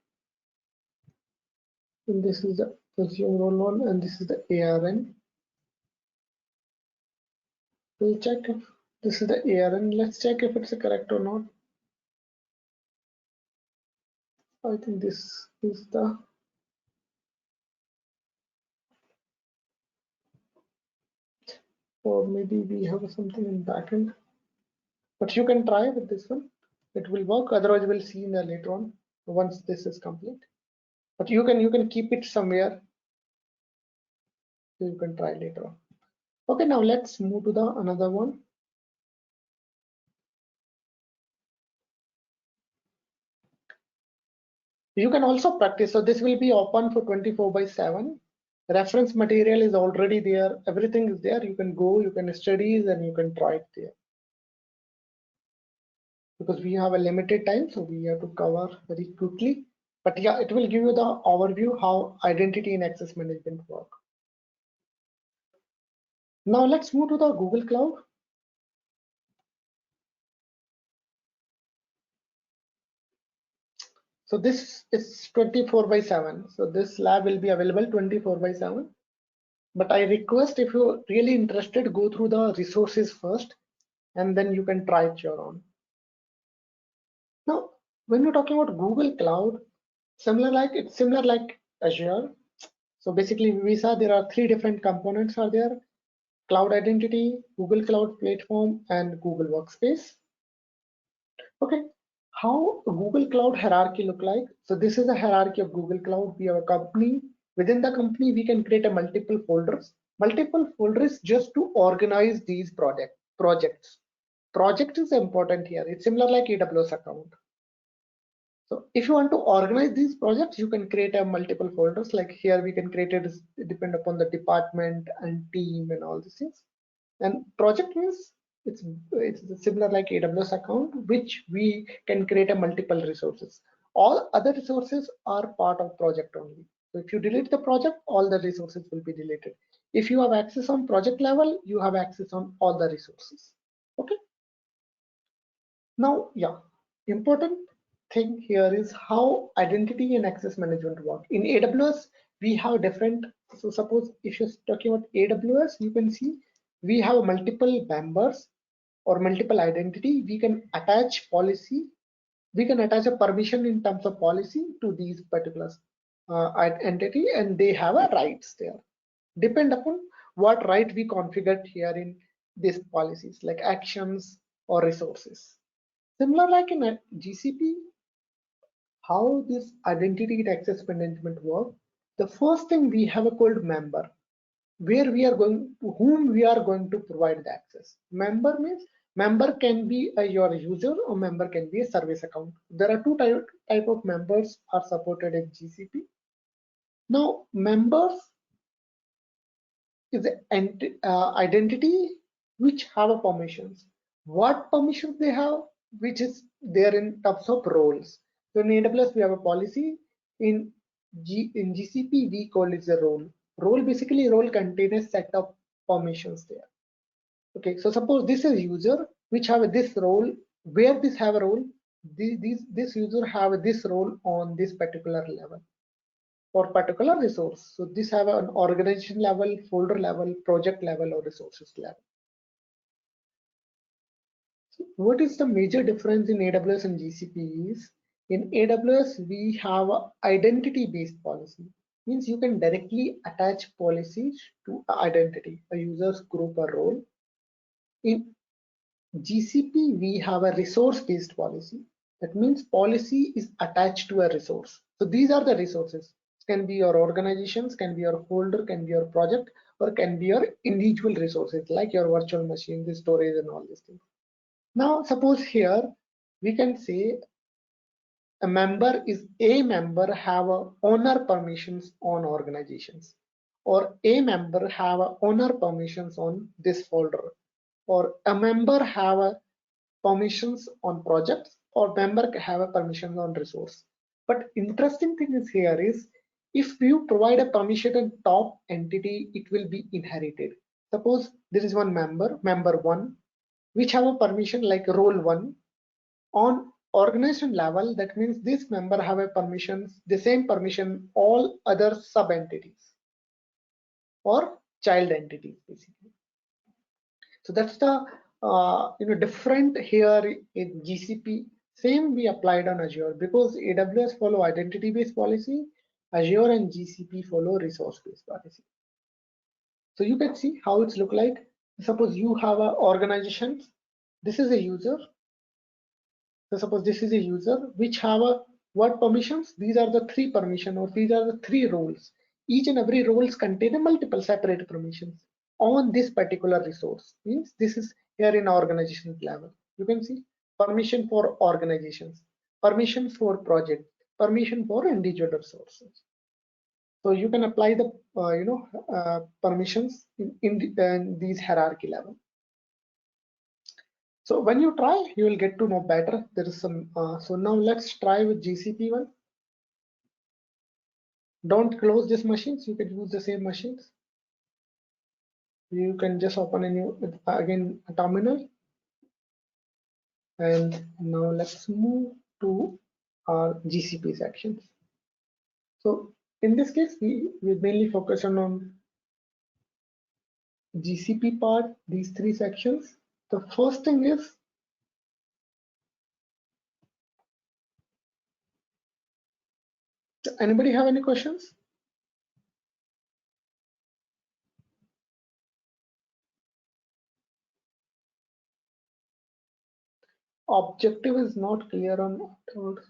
and this is the assume role one, and this is the ARN. We'll check if this is the ARN. Let's check if it's correct or not. I think this is the or maybe we have something in backend, but you can try with this one. It will work. Otherwise, we'll see in the later on once this is complete. But you can keep it somewhere. So you can try later on. Okay, now let's move to the another one. You can also practice. So this will be open for 24/7. Reference material is already there. Everything is there. You can go, you can study, and you can try it there. Because we have a limited time, so we have to cover very quickly. But yeah, it will give you the overview how identity and access management work. Now let's move to the Google Cloud. So this is 24/7. So this lab will be available 24/7. But I request, if you're really interested, go through the resources first, and then you can try it your own. Now, when you're talking about Google Cloud, it's similar like Azure. So basically, we saw there are three different components are there: Cloud Identity, Google Cloud Platform, and Google Workspace. Okay, how Google Cloud hierarchy look like? So this is a hierarchy of Google Cloud. We have a company. Within the company, we can create a multiple folders. Multiple folders just to organize these projects. Project is important here. It's similar like AWS account. So if you want to organize these projects, you can create a multiple folders. Like here, we can create it depend upon the department and team and all these things. And project means it's similar like AWS account, which we can create a multiple resources. All other resources are part of project only. So if you delete the project, all the resources will be deleted. If you have access on project level, you have access on all the resources. Okay. Now, yeah, important thing here is how identity and access management work. In AWS, we have different. So suppose if you're talking about AWS, you can see we have multiple members or multiple identity. We can attach policy. We can attach a permission in terms of policy to these particular entity, and they have a rights there. Depend upon what right we configured here in these policies, like actions or resources. Similar like in GCP, how this identity and access management work. The first thing we have a called member, where we are going to whom we are going to provide the access. Member means member can be your user, or member can be a service account. There are two type of members are supported in GCP. Now members is an identity which have a permissions. What permissions they have, which is there in terms of roles. So in AWS we have a policy. In GCP we call it the role. Role basically role contains a set of permissions there. Okay, so suppose this is user which have this role. Where this have a role, this user have this role on this particular level. for particular resource. So this have an organization level, folder level, project level, or resources level. So what is the major difference in AWS and GCP is, in AWS we have a identity-based policy. Means you can directly attach policies to an identity, a user's group or role. In GCP, we have a resource-based policy. That means policy is attached to a resource. So these are the resources. It can be your organizations, can be your folder, can be your project, or can be your individual resources like your virtual machine, the storage, and all these things. Now, suppose here we can say a member have a owner permissions on organizations, or a member have a owner permissions on this folder, or a member have a permissions on projects, or member have a permission on resource. But interesting thing is here is, if you provide a permission in top entity, it will be inherited. Suppose there is one member, member one, which have a permission like role one. On organization level, that means this member have a permissions, the same permission all other sub entities or child entities basically. So that's the different here in GCP. Same we applied on Azure, because AWS follow identity-based policy, Azure and GCP follow resource-based policy. So you can see how it's look like. Suppose you have a organization. This is a user. So suppose this is a user which have a what permissions? These are the three permission, or these are the three roles. Each and every roles contain a multiple separate permissions on this particular resource. Means this is here in organization level. You can see permission for organizations, permission for project, permission for individual resources. So you can apply the permissions in these hierarchy level. So when you try, you will get to know better. There is some. So now let's try with GCP one. Don't close these machines. You can use the same machines. You can just open a new again a terminal. And now let's move to our GCP sections. So in this case, we mainly focus on GCP part, these three sections. The first thing is anybody have any questions? Objective is not clear on afterwards.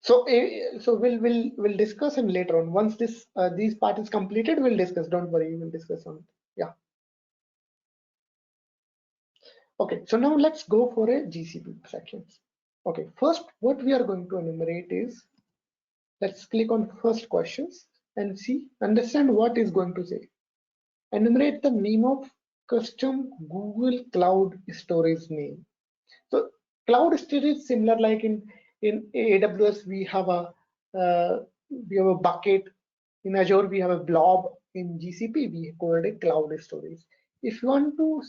So we'll discuss him later on. Once this these part is completed, we'll discuss. Don't worry, we'll discuss on it. Yeah. Okay, so now let's go for a GCP sections. Okay, first what we are going to enumerate is, let's click on first questions and see, understand what is going to say. Enumerate the name of custom Google Cloud storage name. So cloud storage similar like in AWS we have a bucket. In Azure we have a blob. In GCP we call it a cloud storage. If you want to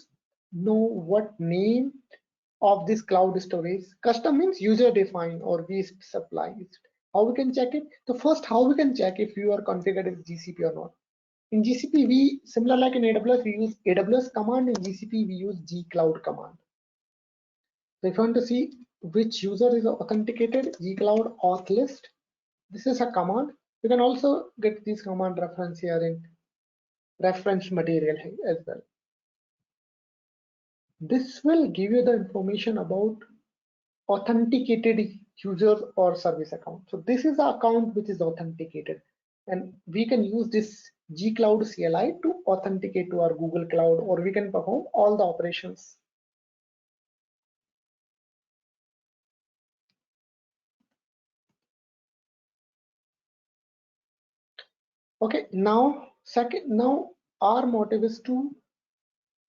know what name of this cloud storage, custom means user defined or we supply it. How we can check it? The first, how we can check if you are configured with GCP or not. In GCP, we similar like in AWS, we use AWS command. In GCP, we use gcloud command. So if you want to see which user is authenticated, gcloud auth list. This is a command. You can also get this command reference here in reference material as well. This will give you the information about authenticated user or service account. So this is the account which is authenticated, and we can use this gcloud CLI to authenticate to our Google Cloud, or we can perform all the operations. Okay, now our motive is to,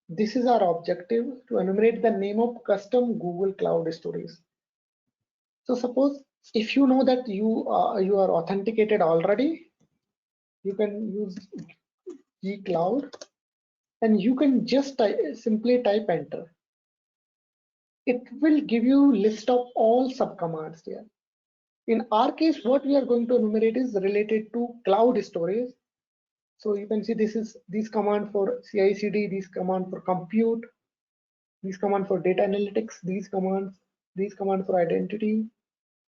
this is our objective, to enumerate the name of custom Google Cloud storage. So suppose if you know that you are authenticated already, you can use gcloud and you can just simply type enter. it will give you list of all subcommands here. In our case, what we are going to enumerate is related to cloud storage. So you can see this is these command for CI/CD, these command for compute, these command for data analytics, these command for identity.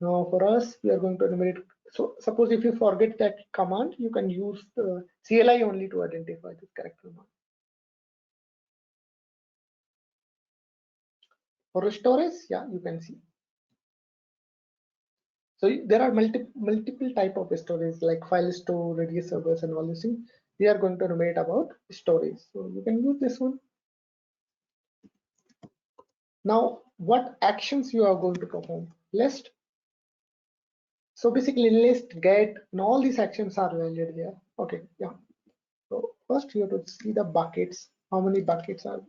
Now for us, we are going to enumerate. So suppose if you forget that command, you can use the CLI only to identify this correct command. For storage, yeah, you can see. So there are multiple type of storage like file store, Redis servers, and all these things. We are going to enumerate about storage. So you can use this one. Now, what actions you are going to perform? List. So basically, list, get, and all these actions are valid there. Okay, yeah. So first you have to see the buckets. How many buckets are?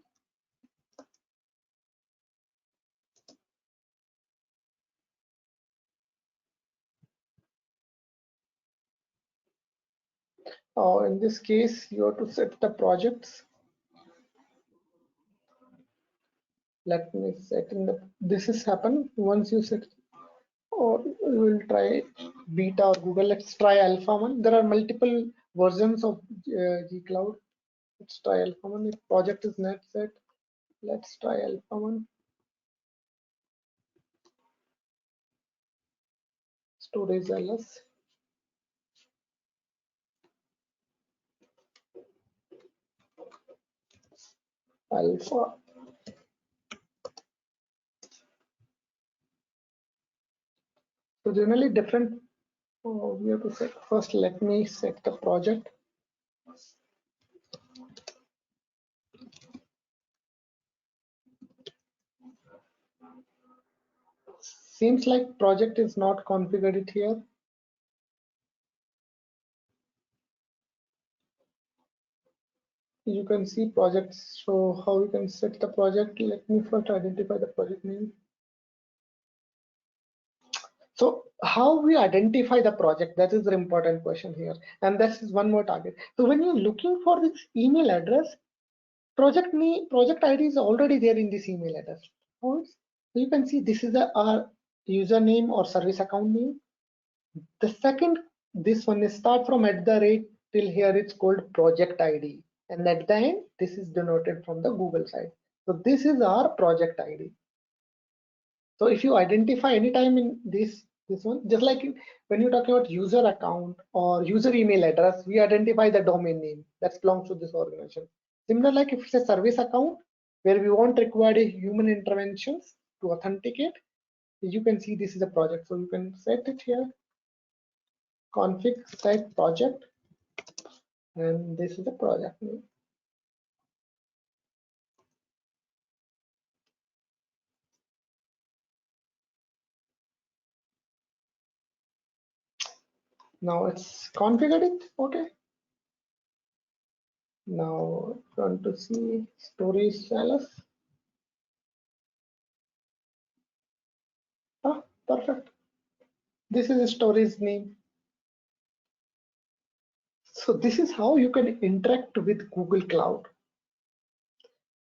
In this case, you have to set the projects. Let me set in the. This is happen once you set. Or we will try beta or Google. Let's try alpha one. There are multiple versions of G Cloud. Let's try alpha one. If project is net set, let's try alpha one. Storage ls. Alpha. So generally different. We have to set first. Let me set the project. Seems like project is not configured here. You can see projects. So how you can set the project? Let me first identify the project name. So how we identify the project, that is the important question here. And that is one more target. So when you're looking for this email address, project ID is already there in this email address. So you can see this is our username or service account name. The second, this one is start from @ till here it's called project ID. And at the end, this is denoted from the Google side. So this is our project ID. So if you identify anytime in this one, just like when you talk about user account or user email address, we identify the domain name that belongs to this organization. Similar, like if it's a service account where we won't require a human interventions to authenticate, you can see this is a project. So you can set it here, config set project, and this is the project name. Now it's configured it, okay. Now want to see storage ls. Ah, perfect. This is a storage name. So this is how you can interact with Google Cloud.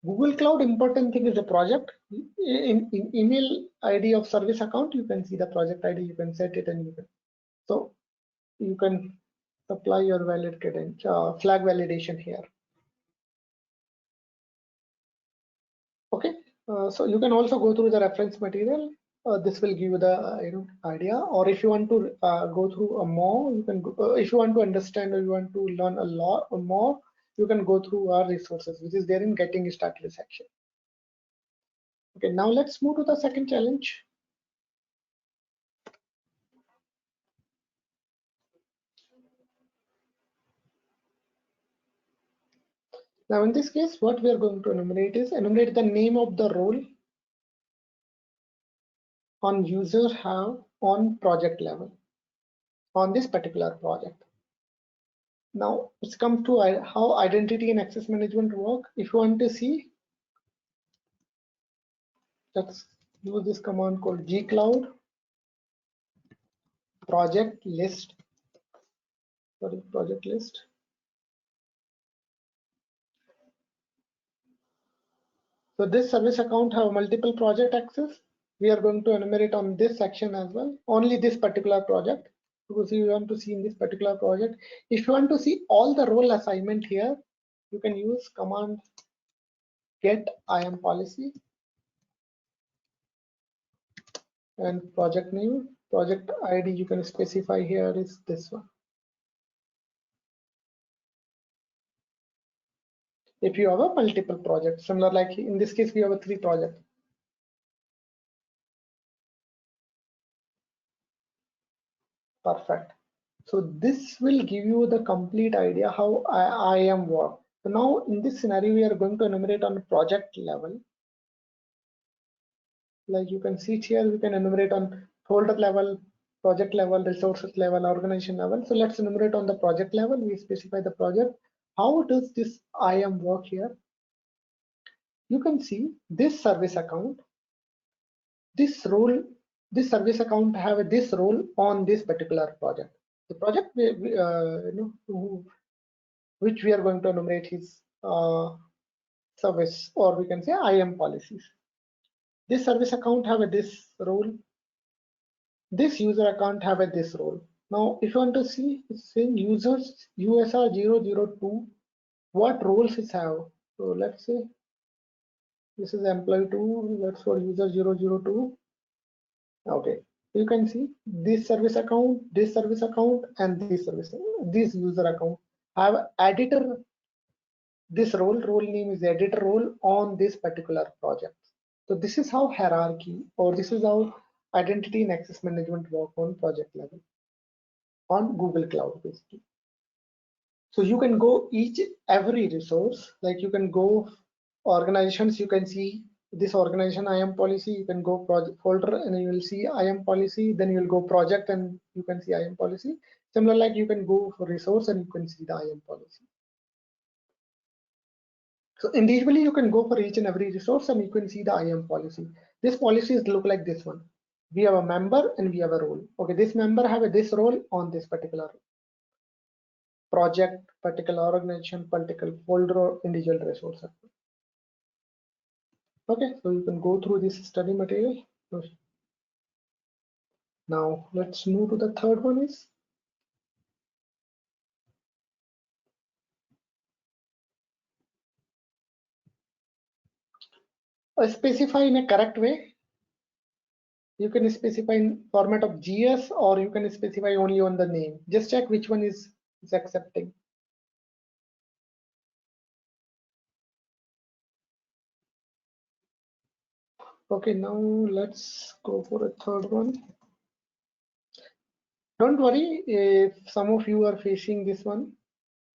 Google Cloud, important thing is the project. In email ID of service account, you can see the project ID, you can set it, and you can. So you can supply your valid credential, flag validation here. Okay, so you can also go through the reference material. This will give you the idea. Or if you want to go through a more, you can. If you want to understand or you want to learn a lot or more, you can go through our resources, which is there in Getting Started section. Okay, now let's move to the second challenge. Now in this case, what we are going to enumerate the name of the role on user have on project level on this particular project. Now it's come to how identity and access management work. If you want to see, let's use this command called gcloud project list. Sorry, project list. So this service account have multiple project access. We are going to enumerate on this section as well, only this particular project, because you want to see in this particular project. If you want to see all the role assignment here, you can use command get IAM policy and project name, project ID you can specify here is this one. If you have a multiple projects, similar like in this case, we have a 3 projects. Perfect. So this will give you the complete idea how IAM work. So now in this scenario, we are going to enumerate on project level. Like you can see here, we can enumerate on folder level, project level, resources level, organization level. So let's enumerate on the project level. We specify the project. How does this IAM work here? You can see this service account, this role, this service account have this role on this particular project. The project which we are going to enumerate his service, or we can say IAM policies. This service account have a this role. This user account have a this role. Now, if you want to see, it's saying users USR 002, what roles it have. So let's say this is employee 2. Let's for user 002. Okay, you can see this service account, and this user account have editor. This role name is editor role on this particular project. So this is how hierarchy, or this is how identity and access management work on project level on Google Cloud basically. So you can go every resource, like you can go organizations, you can see this organization IAM policy, you can go project folder and you will see IAM policy, then you will go project and you can see IAM policy. Similar, like you can go for resource and you can see the IAM policy. So individually you can go for each and every resource and you can see the IAM policy. This policies look like this one. We have a member and we have a role. Okay, this member have this role on this particular project, particular organization, particular folder, or individual resource. Okay, so you can go through this study material. Now let's move to the third one is specify in a correct way. You can specify in format of GS or you can specify only on the name. Just check which one is accepting. Okay, now let's go for a third one. Don't worry if some of you are facing this one.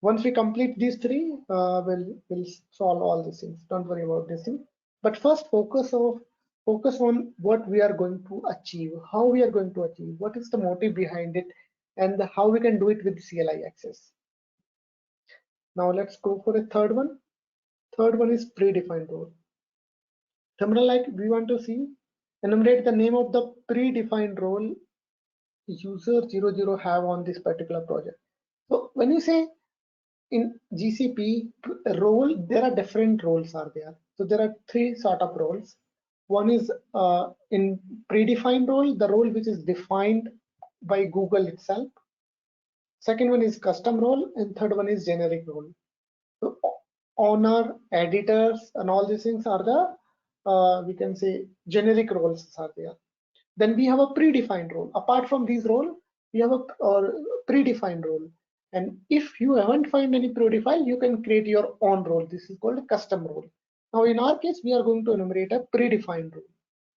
Once we complete these 3, we'll solve all these things. Don't worry about this thing. But first focus on what we are going to achieve, how we are going to achieve, what is the motive behind it, and how we can do it with CLI access. Now let's go for a third one. Third one is predefined role. Similar, like we want to see, enumerate the name of the predefined role user 00 have on this particular project. So when you say in GCP role, there are different roles are there. So there are 3 sort of roles. One is in predefined role, the role which is defined by Google itself. Second one is custom role, and third one is generic role. So owner, editors, and all these things are the we can say generic roles are there. Then we have a predefined role. Apart from these role, we have a predefined role. And if you haven't found any predefined, you can create your own role. This is called a custom role. Now in our case, we are going to enumerate a predefined role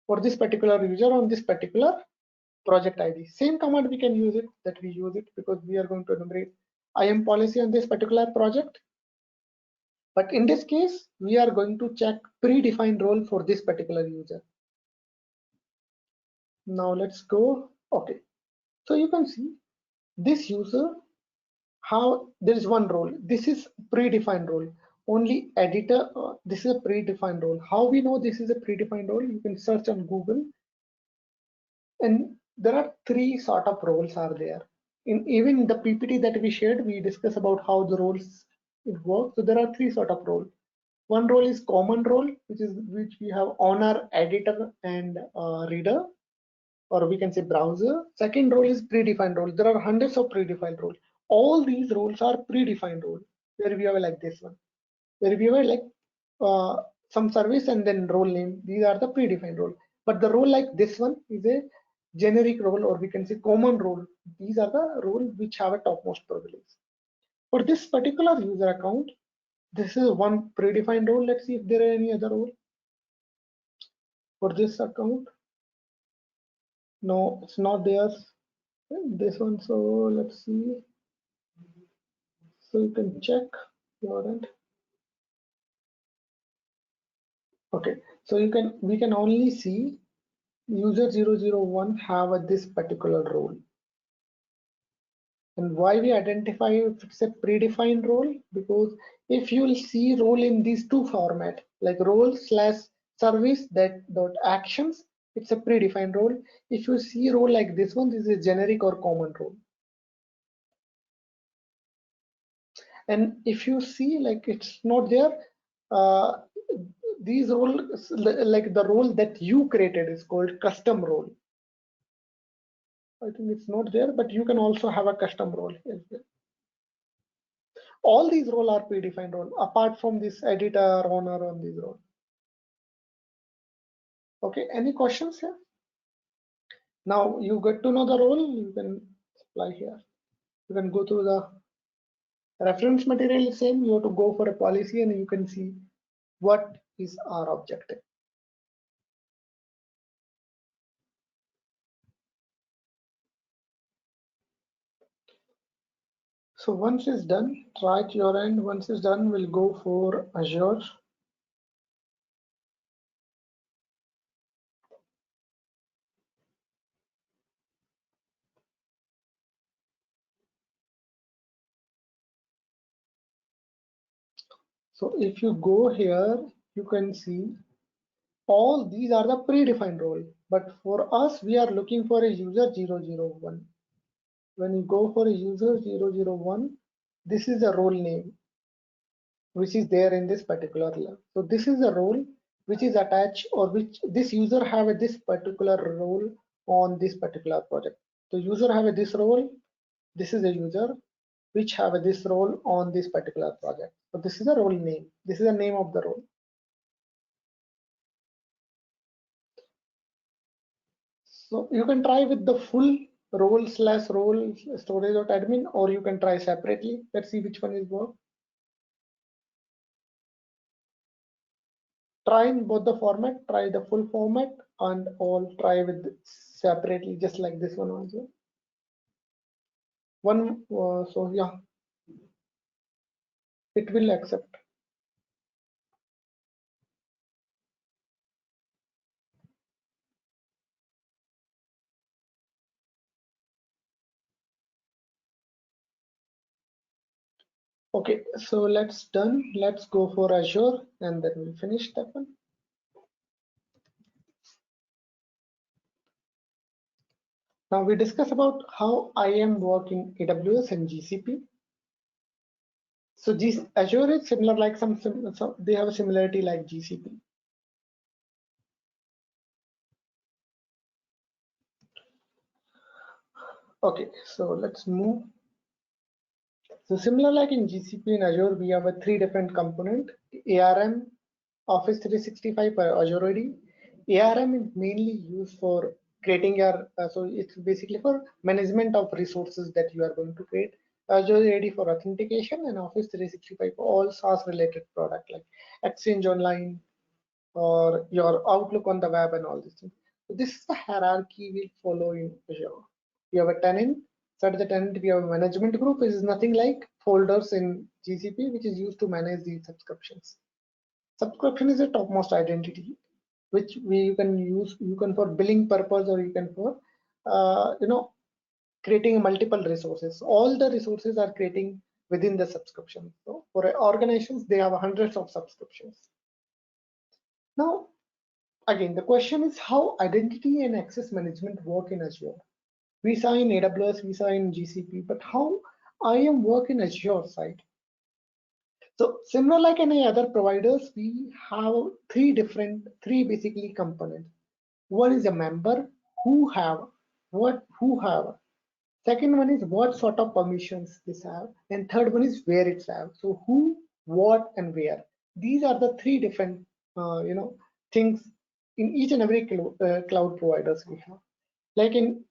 for this particular user on this particular project ID. Same command we can use it, that we use it because we are going to enumerate IAM policy on this particular project. But in this case, we are going to check predefined role for this particular user. Now let's go. Okay, so you can see this user, how there is one role. This is predefined role. Only editor, this is a predefined role. How we know this is a predefined role? You can search on Google, and there are 3 sort of roles are there. Even the PPT that we shared, we discuss about how the roles it works. So there are 3 sort of roles. One role is common role, which we have owner, editor, and reader, or we can say browser. Second role is predefined role. There are hundreds of predefined roles. All these roles are predefined roles, where we have like this one, where we have like some service and then role name. These are the predefined role. But the role like this one is a generic role, or we can say common role. These are the roles which have a topmost privilege. For this particular user account, this is one predefined role. Let's see if there are any other role for this account. No, it's not there. This one. So let's see. So you can check your end. Okay. So we can only see user 001 have this particular role. And why we identify if it's a predefined role? Because if you'll see role in these two format, like role slash service that dot actions, it's a predefined role. If you see role like this one, this is a generic or common role. And if you see like it's not there, these roles, like the role that you created is called custom role. I think it's not there, but you can also have a custom role as well. All these roles are predefined role apart from this editor, owner on this role. Okay, any questions here? Now you get to know the role, you can apply here. You can go through the reference material, same, you have to go for a policy and you can see what is our objective. So once it's done, try at your end. Once it's done, we'll go for Azure. So if you go here, you can see all these are the predefined role. But for us, we are looking for a user 001. When you go for a user 001, this is a role name which is there in this particular lab. So this is a role which is attached, or which this user have a this particular role on this particular project. So user have a this role. This is a user which have a this role on this particular project. So this is a role name. This is the name of the role. So you can try with the full role slash role storage.admin, or you can try separately. Let's see which one is more. Try in both the format, try the full format, and all try with separately, just like this one also. One, so yeah, it will accept. Okay, so let's done. Let's go for Azure and then we'll finish that one. Now we discuss about how IAM work in AWS and GCP. So Azure is similar, like so they have a similarity like GCP. Okay, so let's move. So similar like in GCP and Azure, we have a three different component: ARM, Office 365 for Azure AD. ARM is mainly used for creating your, so it's basically for management of resources that you are going to create. Azure AD for authentication, and Office 365 for all SaaS related product like Exchange Online or your Outlook on the web and all these things. So this is the hierarchy we follow in Azure. You have a tenant. Set the tenant. We have a management group, which is nothing like folders in GCP, which is used to manage these subscriptions. Subscription is a topmost identity, which you can use. You can for billing purpose, or you can for creating multiple resources. All the resources are creating within the subscription. So for organizations, they have hundreds of subscriptions. Now, again, the question is how identity and access management work in Azure. We saw in AWS, we saw in GCP, but how IAM work in Azure side? So similar like any other providers, we have three basically components. One is a member, who have, who have. Second one is what sort of permissions this have, and third one is where it's have. So who, what, and where. These are the three different things in each and every cloud providers we have. Like in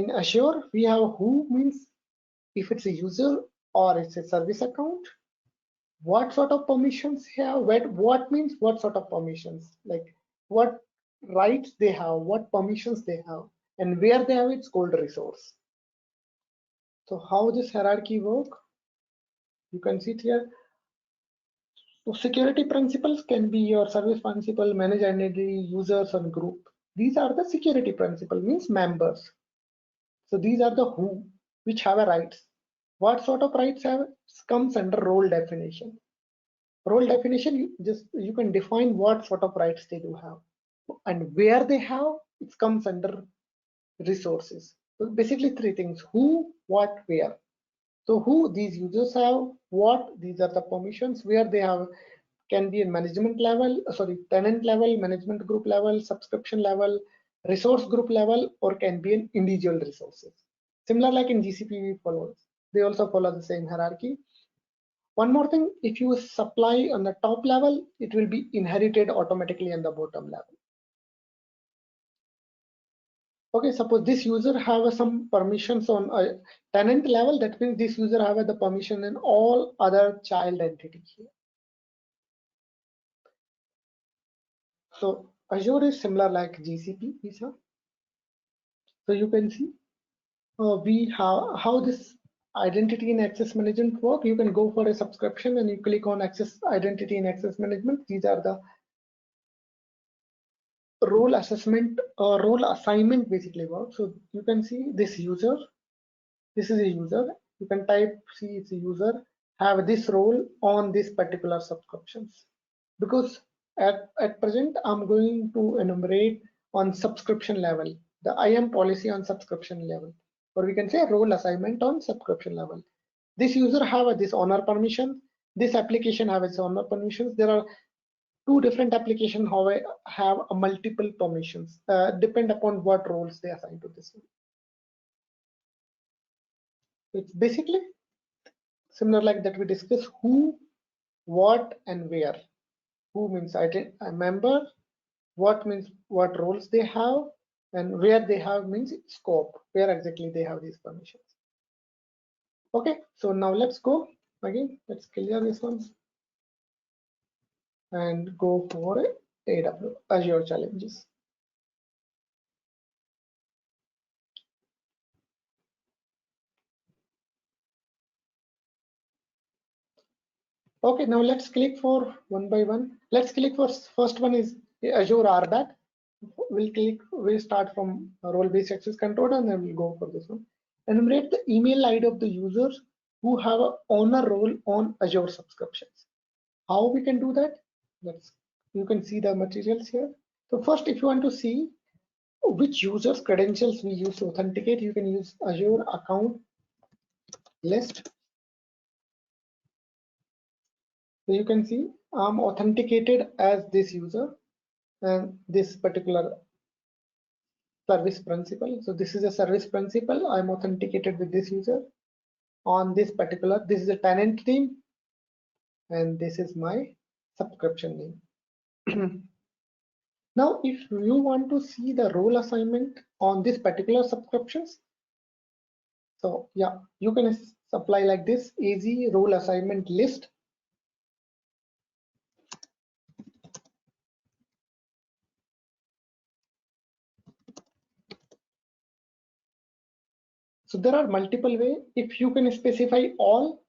Azure, we have who means if it's a user or it's a service account. What sort of permissions have? What means what sort of permissions? Like what rights they have, what permissions they have, and where they have it's called resource. So how this hierarchy work? You can see it here. So security principles can be your service principal, manage identity, users, and group. These are the security principle, means members. So these are the who, which have a rights. What sort of rights have comes under role definition. Role definition, you can define what sort of rights they do have, and where they have it comes under resources. So basically three things: who, what, where. So who these users have, what these are the permissions, where they have can be in management level, tenant level, management group level, subscription level, resource group level, or can be in individual resources. Similar like in GCP they also follow the same hierarchy. One more thing, if you supply on the top level, it will be inherited automatically on the bottom level. Okay, suppose this user have some permissions on a tenant level, that means this user have the permission in all other child entities here. So Azure is similar like GCP, Lisa. So you can see we have how this identity and access management work. You can go for a subscription and you click on access identity and access management. These are the role assessment or role assignment basically work. So you can see this user, this is a user. You can type, see it's a user, have this role on this particular subscriptions. Because at present, I'm going to enumerate on subscription level, the IAM policy on subscription level, or we can say role assignment on subscription level. This user have this owner permission, this application have its owner permissions. There are two different applications have multiple permissions, depend upon what roles they assign to this. It's basically similar like that we discuss who, what, and where. Who means a member, what means what roles they have, and where they have means scope, where exactly they have these permissions. Okay, so now let's go again. Let's clear this one and go for AWS Azure challenges. Okay, now let's click for one by one. Let's click for first one is Azure RBAC. We'll start from role-based access control and then we'll go for this one. Enumerate the email ID of the users who have an owner role on Azure subscriptions. How we can do that? You can see the materials here. So first, if you want to see which users credentials we use to authenticate, you can use Azure account list. So you can see I'm authenticated as this user and this particular service principal. So this is a service principal. I'm authenticated with this user on this particular, this is a tenant name and this is my subscription name. Now, if you want to see the role assignment on this particular subscriptions, so yeah, you can supply like this easy role assignment list. So there are multiple ways. If you can specify all,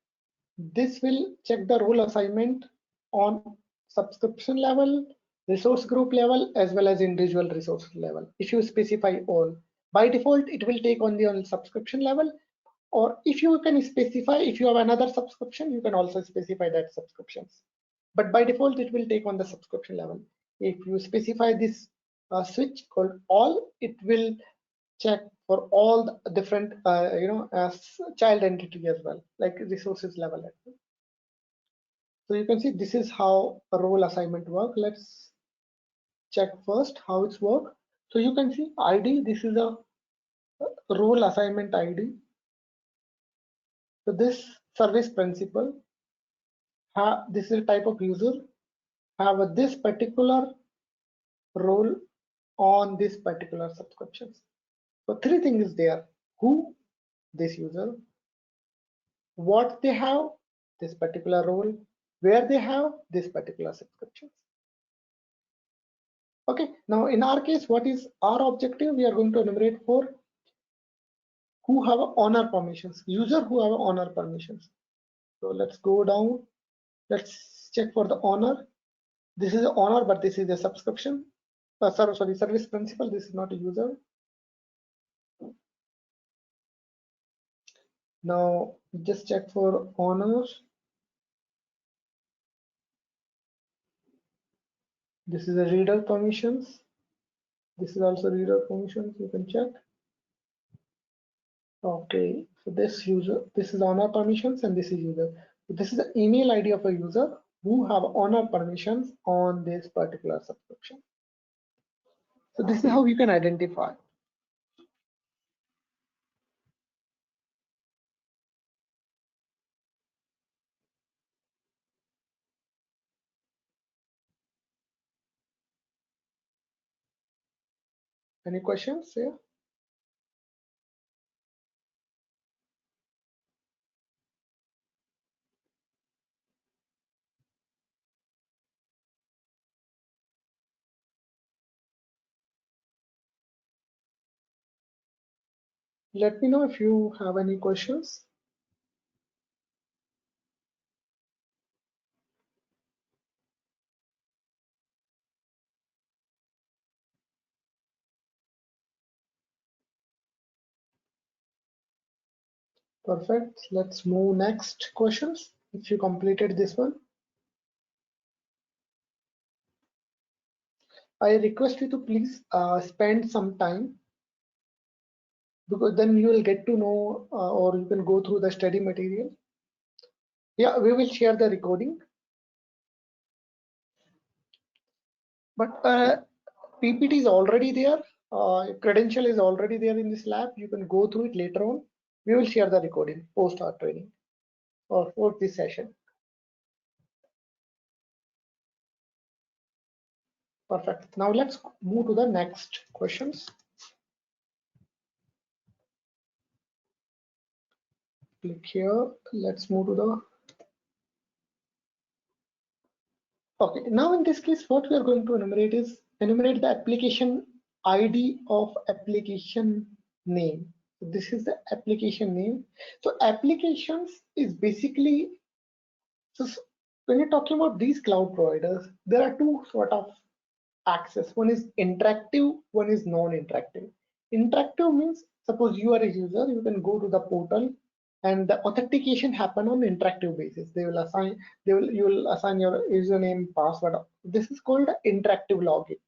this will check the role assignment on subscription level, resource group level, as well as individual resource level. If you specify all, by default, it will take only on subscription level. Or if you can specify, if you have another subscription, you can also specify that subscriptions. But by default, it will take on the subscription level. If you specify this switch called all, it will check for all the different child entity as well, like resources level. So you can see this is how a role assignment work. Let's check first how it's work. So you can see ID, this is a role assignment ID. So this service principal, this is a type of user, have this particular role on this particular subscriptions. So three things is there: who, this user, what they have, this particular role, where they have this particular subscriptions. Okay, now in our case, what is our objective? We are going to enumerate for who have owner permissions, user who have owner permissions. So let's go down. Let's check for the owner. This is the owner, but this is the subscription. Sorry, service principal. This is not a user. Now just check for owners. This is a reader permissions. This is also reader permissions. You can check. Okay, so this user, this is owner permissions, and this is user. So this is the email ID of a user who have owner permissions on this particular subscription. So this is how you can identify. Any questions here? Let me know if you have any questions. Perfect. Let's move next questions. If you completed this one, I request you to please spend some time, because then you will get to know or you can go through the study material. Yeah, we will share the recording, but PPT is already there. Credential is already there in this lab. You can go through it later on. We will share the recording post our training or for this session. Perfect. Now let's move to the next questions. Click here. Let's move to the. Okay. Now in this case, what we are going to enumerate is enumerate the application ID of application name. So this is the application name. So applications is basically, so when you're talking about these cloud providers, there are two sort of access. One is interactive, one is non-interactive. Interactive means, suppose you are a user, you can go to the portal and the authentication happen on interactive basis. They will assign, you will assign your username, password. This is called interactive login.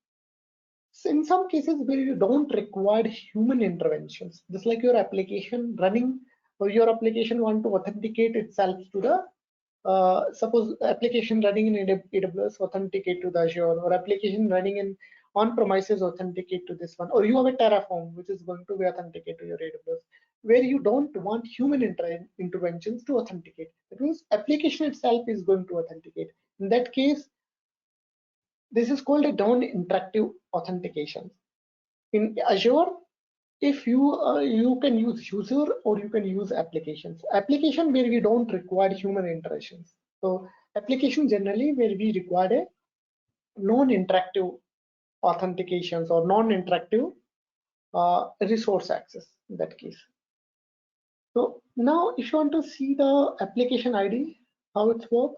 So in some cases where you don't require human interventions, just like your application running, or your application want to authenticate itself to the suppose application running in AWS authenticate to the Azure, or application running in on-premises authenticate to this one, or you have a Terraform which is going to be authenticate to your AWS, where you don't want human interventions to authenticate. That means application itself is going to authenticate. In that case, this is called a non-interactive authentication. In Azure, if you can use user or you can use applications. Application where we don't require human interactions. So application generally where we require a non-interactive authentications or non-interactive resource access in that case. So now if you want to see the application ID, how it's work,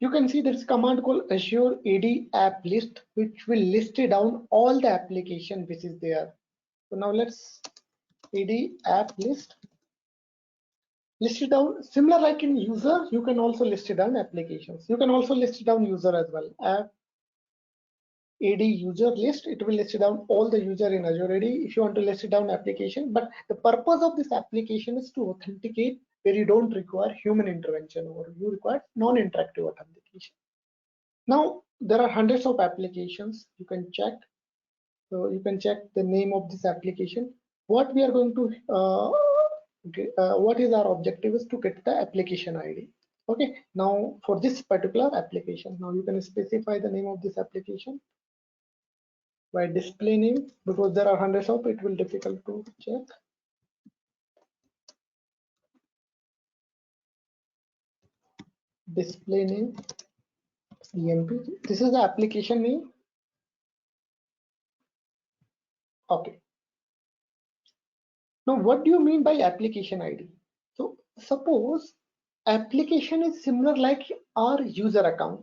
you can see there's a command called Azure AD app list, which will list down all the application which is there. So now let's AD app list it down. Similar like in user, you can also list it down applications. You can also list it down user as well. App AD user list, it will list down all the user in Azure AD. If you want to list it down application, but the purpose of this application is to authenticate where you don't require human intervention or you require non-interactive authentication. Now there are hundreds of applications you can check. So you can check the name of this application. What we are going to what is our objective is to get the application ID. Okay, now for this particular application, now you can specify the name of this application by display name, because there are hundreds of it will difficult to check. Display name EMP. This is the application name. Okay. Now what do you mean by application ID? So suppose application is similar like our user account.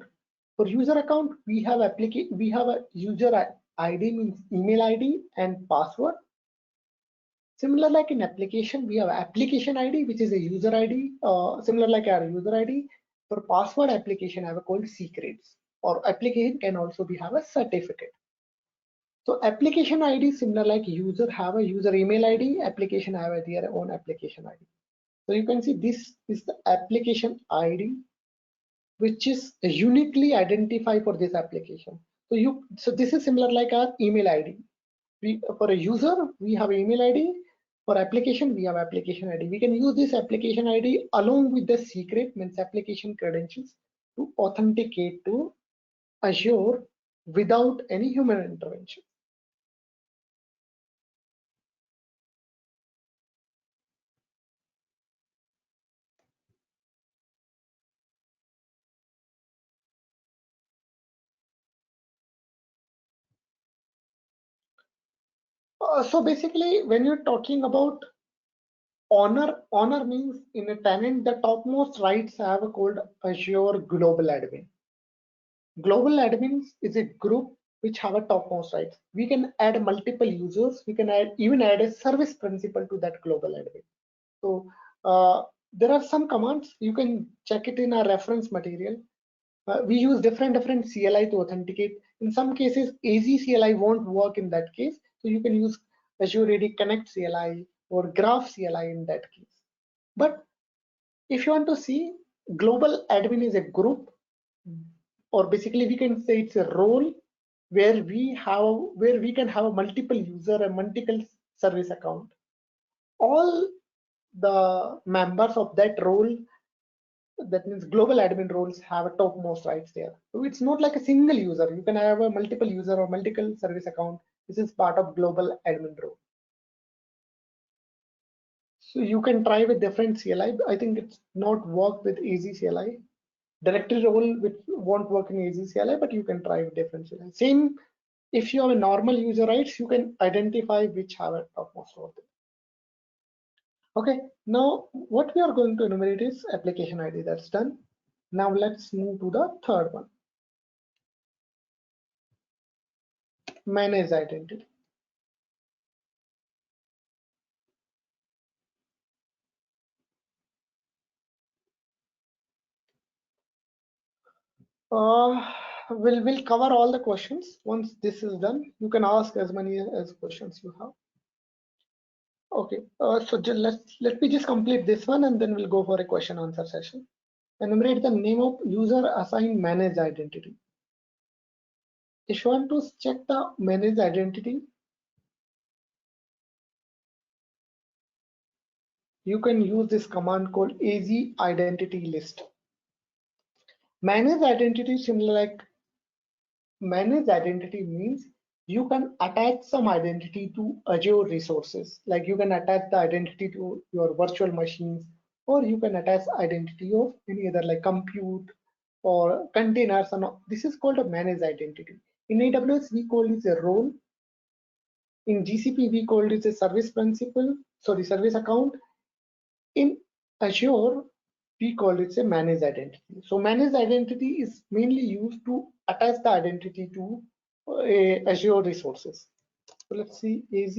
For user account, we have a user ID, means email ID and password. Similar like in application, we have application ID, which is a user ID, similar like our user ID. For password application, have a called secrets, or application can also be have a certificate. So application ID similar like user have a user email ID, application have their own application ID. So you can see this is the application ID, which is uniquely identified for this application. So this is similar like our email ID. For a user, we have email ID. For application, we have application ID. We can use this application ID along with the secret, means application credentials, to authenticate to Azure without any human intervention. So basically, when you're talking about honor means in a tenant, the topmost rights have a called Azure Global Admin. Global admins is a group which have a topmost rights. We can add multiple users. We can even add a service principal to that global admin. So there are some commands. You can check it in our reference material. We use different CLI to authenticate. In some cases, AZ CLI won't work in that case. So you can use Azure AD Connect CLI or Graph CLI in that case. But if you want to see, global admin is a group, or basically we can say it's a role where we can have a multiple user and multiple service account. All the members of that role, that means global admin roles, have a topmost rights there. So it's not like a single user. You can have a multiple user or multiple service account. This is part of global admin role. So you can try with different CLI. I think it's not work with AZ CLI. Directory role which won't work in AZ CLI, but you can try with different CLI. Same, if you have a normal user rights, you can identify which have a topmost role. Okay, now what we are going to enumerate is application ID. That's done. Now let's move to the third one. Manage identity. We'll cover all the questions. Once this is done, you can ask as many as questions you have. Okay, so let me just complete this one and then we'll go for a question answer session. Enumerate the name of user assigned managed identity. If you want to check the managed identity, you can use this command called AZ identity list. Managed identity similar like managed identity means you can attach some identity to Azure resources. Like you can attach the identity to your virtual machines, or you can attach identity of any other like compute or containers. And all. This is called a managed identity. In AWS, we call it a role. In GCP, we call it a service principal, sorry, service account. In Azure, we call it a managed identity. So managed identity is mainly used to attach the identity to Azure resources. So let's see AZ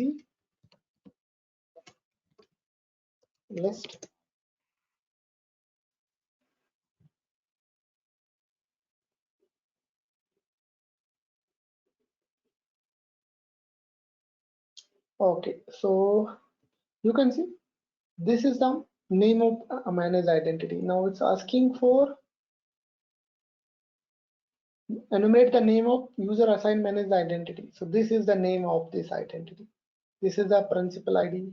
list. Okay, so you can see this is the name of a managed identity. Now it's asking for enumerate the name of user assigned managed identity. So this is the name of this identity. This is the principal ID,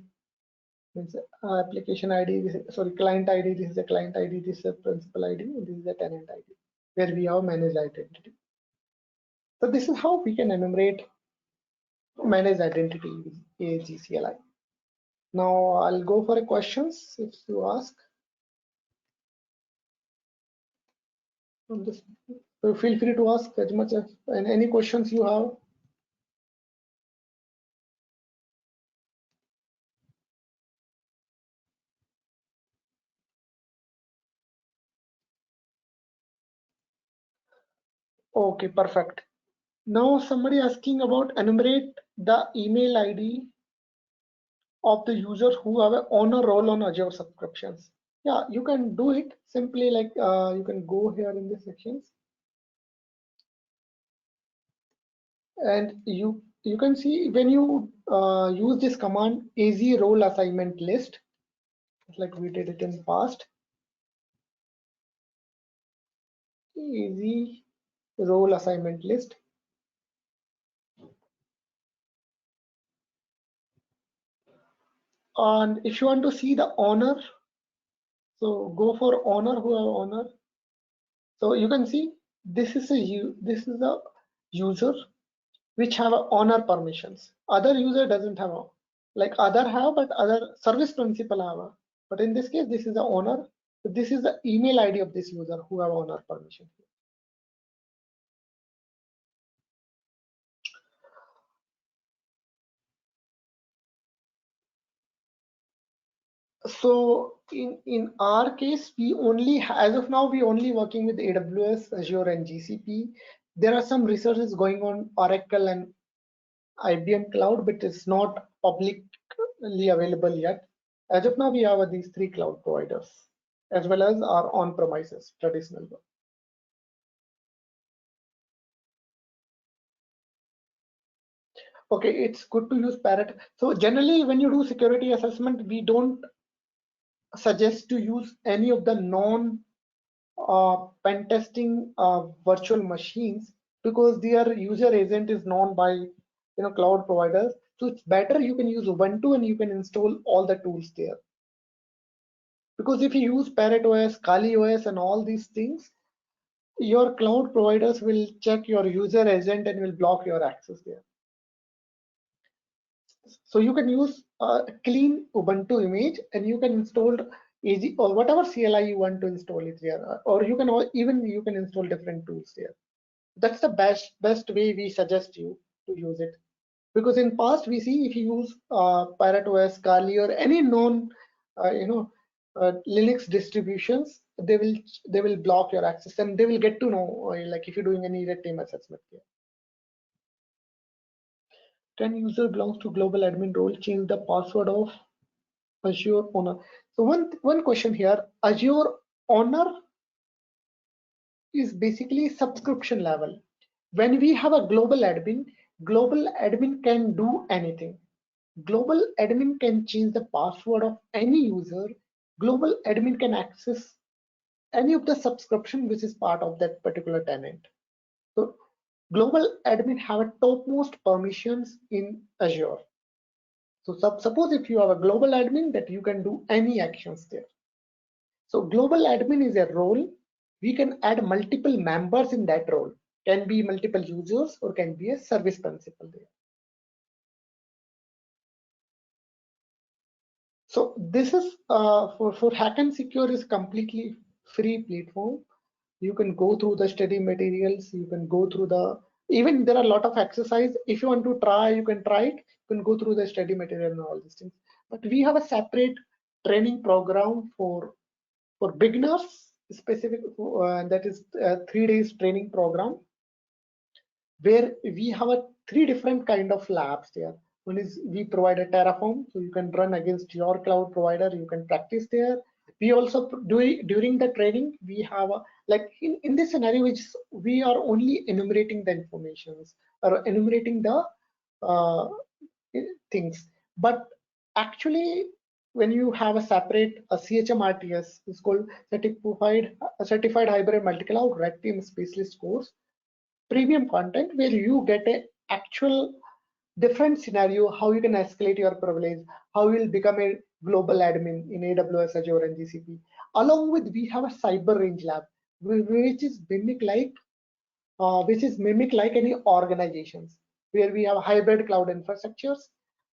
means application ID, sorry, client ID. This is a client ID, this is a principal ID, and this is a tenant ID, where we have managed identity. So this is how we can enumerate managed identity with AGCLI. Now I'll go for a questions if you ask on this. So feel free to ask as much as and any questions you have. Okay, perfect. Now somebody asking about enumerate the email ID of the users who have an honor roll on Azure subscriptions. Yeah, you can do it simply like you can go here in the sections and you can see when you use this command AZ role assignment list, like we did it in past. AZ role assignment list. And if you want to see the honor, so go for honor who have honor. So you can see this is a user which have a honor permissions. Other user doesn't have a, like other have, but other service principal have a. But in this case, this is the owner. So this is the email ID of this user who have honor permission. So in our case, we only, as of now, we only working with AWS, Azure, and GCP. There are some researches going on Oracle and IBM Cloud, but it's not publicly available yet. As of now, we have these three cloud providers, as well as our on-premises traditional one. Okay, it's good to use Parrot. So generally, when you do security assessment, we don't suggest to use any of the non pen testing virtual machines, because their user agent is known by cloud providers. So it's better you can use Ubuntu and you can install all the tools there. Because if you use Parrot OS, Kali OS, and all these things, your cloud providers will check your user agent and will block your access there. So you can use a clean Ubuntu image and you can install easy or whatever CLI you want to install it there, or you can even you can install different tools there. That's the best way we suggest you to use it, because in past we see if you use Parrot OS, Kali, or any known Linux distributions, they will block your access and they will get to know like if you're doing any red team assessment here. Can user belongs to global admin role change the password of Azure owner? So one question here, Azure owner is basically subscription level. When we have a global admin can do anything. Global admin can change the password of any user. Global admin can access any of the subscription which is part of that particular tenant. So global admin have a topmost permissions in Azure. So suppose if you have a global admin, that you can do any actions there. So global admin is a role. We can add multiple members in that role. Can be multiple users or can be a service principal there. So this is for Hack and Secure is completely free platform. You can go through the study materials. You can go through even there are a lot of exercise. If you want to try, you can try it. You can go through the study material and all these things. But we have a separate training program for beginners, specific that is a 3 days training program, where we have a 3 different kind of labs there. One is we provide a Terraform, so you can run against your cloud provider, you can practice there. We also do during the training, we have a, like in this scenario, which we are only enumerating the informations or enumerating the things, but actually when you have a separate CHMRTS, it's called certified hybrid multi-cloud red team specialist course, premium content where you get a actual different scenario, how you can escalate your privilege, how you will become a global admin in AWS, Azure, and GCP. Along with, we have a cyber range lab, which is mimic like any organizations where we have hybrid cloud infrastructures.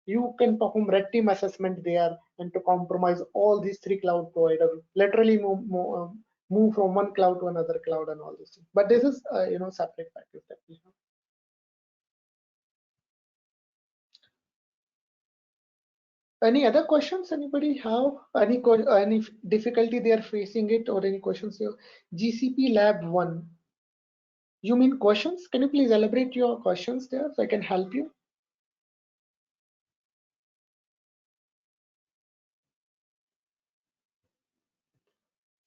You can perform red team assessment there and to compromise all these three cloud providers, literally move from one cloud to another cloud and all this thing. But this is separate package that we have. Any other questions? Anybody have any difficulty they are facing it, or any questions here? GCP Lab 1. You mean questions? Can you please elaborate your questions there so I can help you?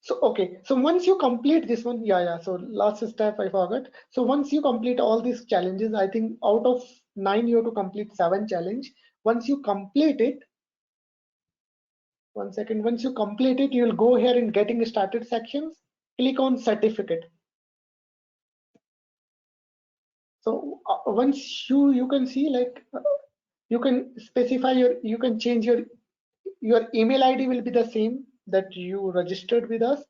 So okay, so once you complete this one, so last step I forgot. So once you complete all these challenges, I think out of 9 you have to complete 7 challenge. Once you complete it, one second, once you complete it, you will go here in getting started sections, click on certificate. So once you can see, like you can specify you can change your email ID will be the same that you registered with us,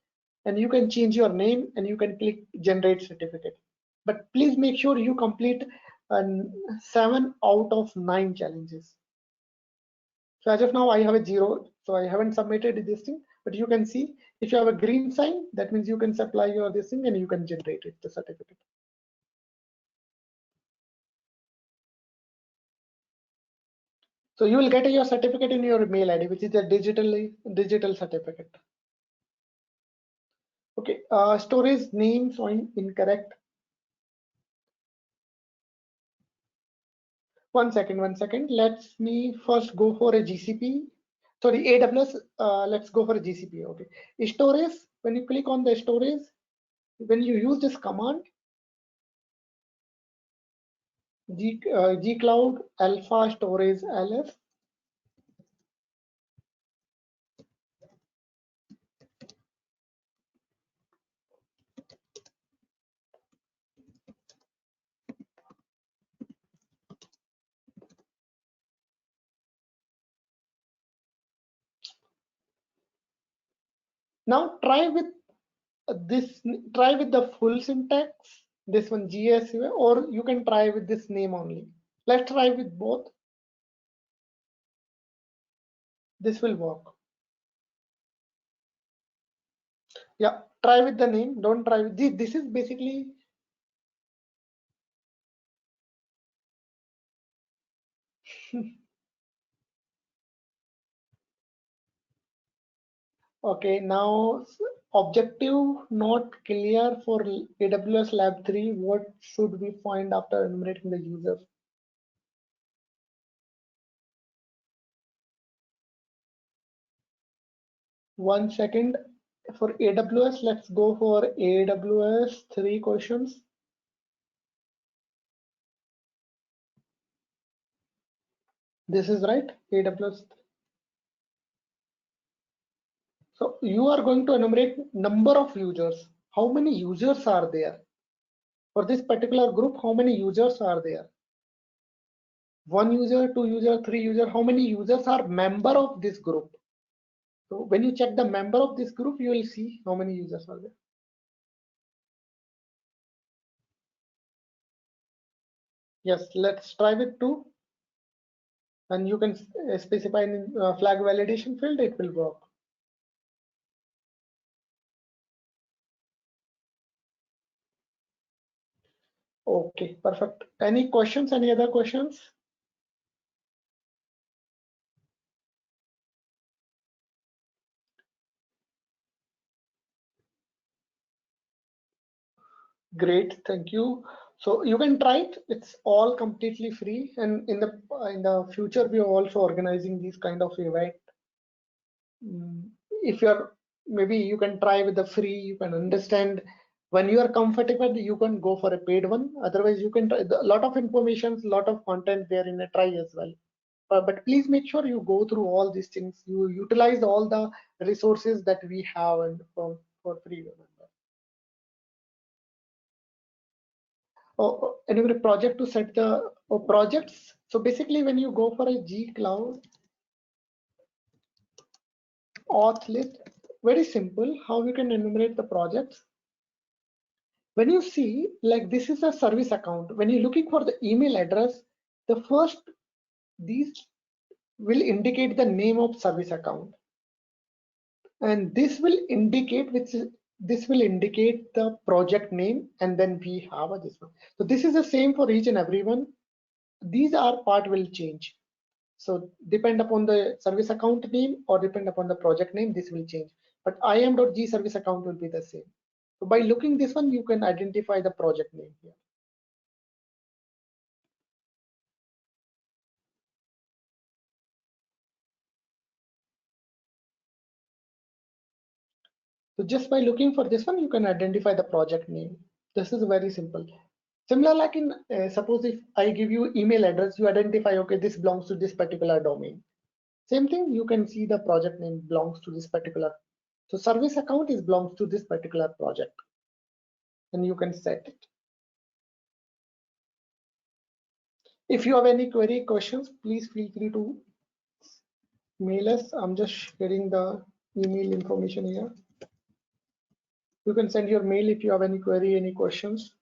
and you can change your name and you can click generate certificate. But please make sure you complete 7 out of 9 challenges. So as of now I have a 0, so I haven't submitted this thing, but you can see if you have a green sign, that means you can supply your this thing and you can generate it, the certificate. So you will get your certificate in your mail ID, which is a digital certificate. Okay, storage name showing incorrect. One second. Let me first go for a GCP. Sorry, AWS. Let's go for a GCP. Okay. Storage. When you click on the storage, when you use this command, gcloud alpha storage ls. Now try with this. Try with the full syntax. This one GSUA, or you can try with this name only. Let's try with both. This will work. Yeah, try with the name. Don't try with this. This is basically okay. Now objective not clear for AWS Lab 3. What should we find after enumerating the users? One second. For AWS, let's go for AWS 3 questions. This is right, AWS. So you are going to enumerate number of users. How many users are there? For this particular group, how many users are there? 1 user, 2 user, 3 user. How many users are member of this group? So when you check the member of this group, you will see how many users are there. Yes, let's try with 2. And you can specify in flag validation field, it will work. Okay, perfect. Any questions? Any other questions? Great, thank you. So you can try it. It's all completely free, and in the future we are also organizing these kind of event. If you're maybe you can try with the free. You can understand when you are comfortable. You can go for a paid one. Otherwise, you can try a lot of information, lot of content there in a try as well. but please make sure you go through all these things. You utilize all the resources that we have and for free. Anyway, project to set the projects. So basically, when you go for a G Cloud auth list, very simple. How you can enumerate the projects? When you see, like, this is a service account. When you're looking for the email address, the first these will indicate the name of service account, and this will indicate the project name, and then we have this one. So this is the same for each and every one. These are part will change. So depend upon the service account name or depend upon the project name, this will change. But im.g service account will be the same. So by looking this one, you can identify the project name here. So just by looking for this one, you can identify the project name. This is very simple. Similar like in, suppose if I give you email address, you identify, okay, this belongs to this particular domain. Same thing, you can see the project name belongs to this particular. So service account is belongs to this particular project, and you can set it. If you have any query questions, please feel free to mail us. I'm just sharing the email information here. You can send your mail if you have any query, any questions.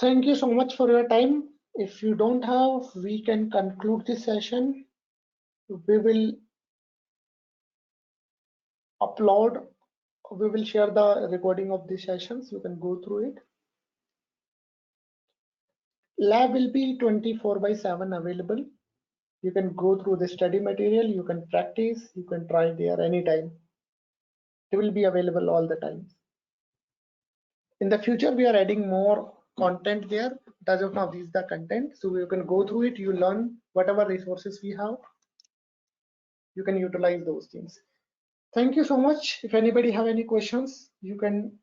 Thank you so much for your time. If you don't have, we can conclude this session. We will upload, we will share the recording of these sessions. You can go through it. Lab will be 24/7 available. You can go through the study material, you can practice, you can try there anytime. It will be available all the time. In the future, we are adding more content there. As of now, this is the content. So you can go through it, you learn whatever resources we have. You can utilize those things. Thank you so much. If anybody have any questions, you can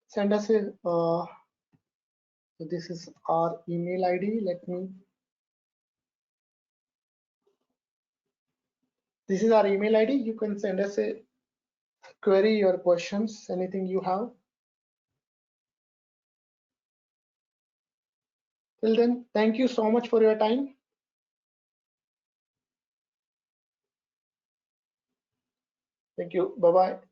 send us a, so this is our email ID. This is our email ID. You can send us a query, your questions, anything you have. Till then, thank you so much for your time. Thank you. Bye-bye.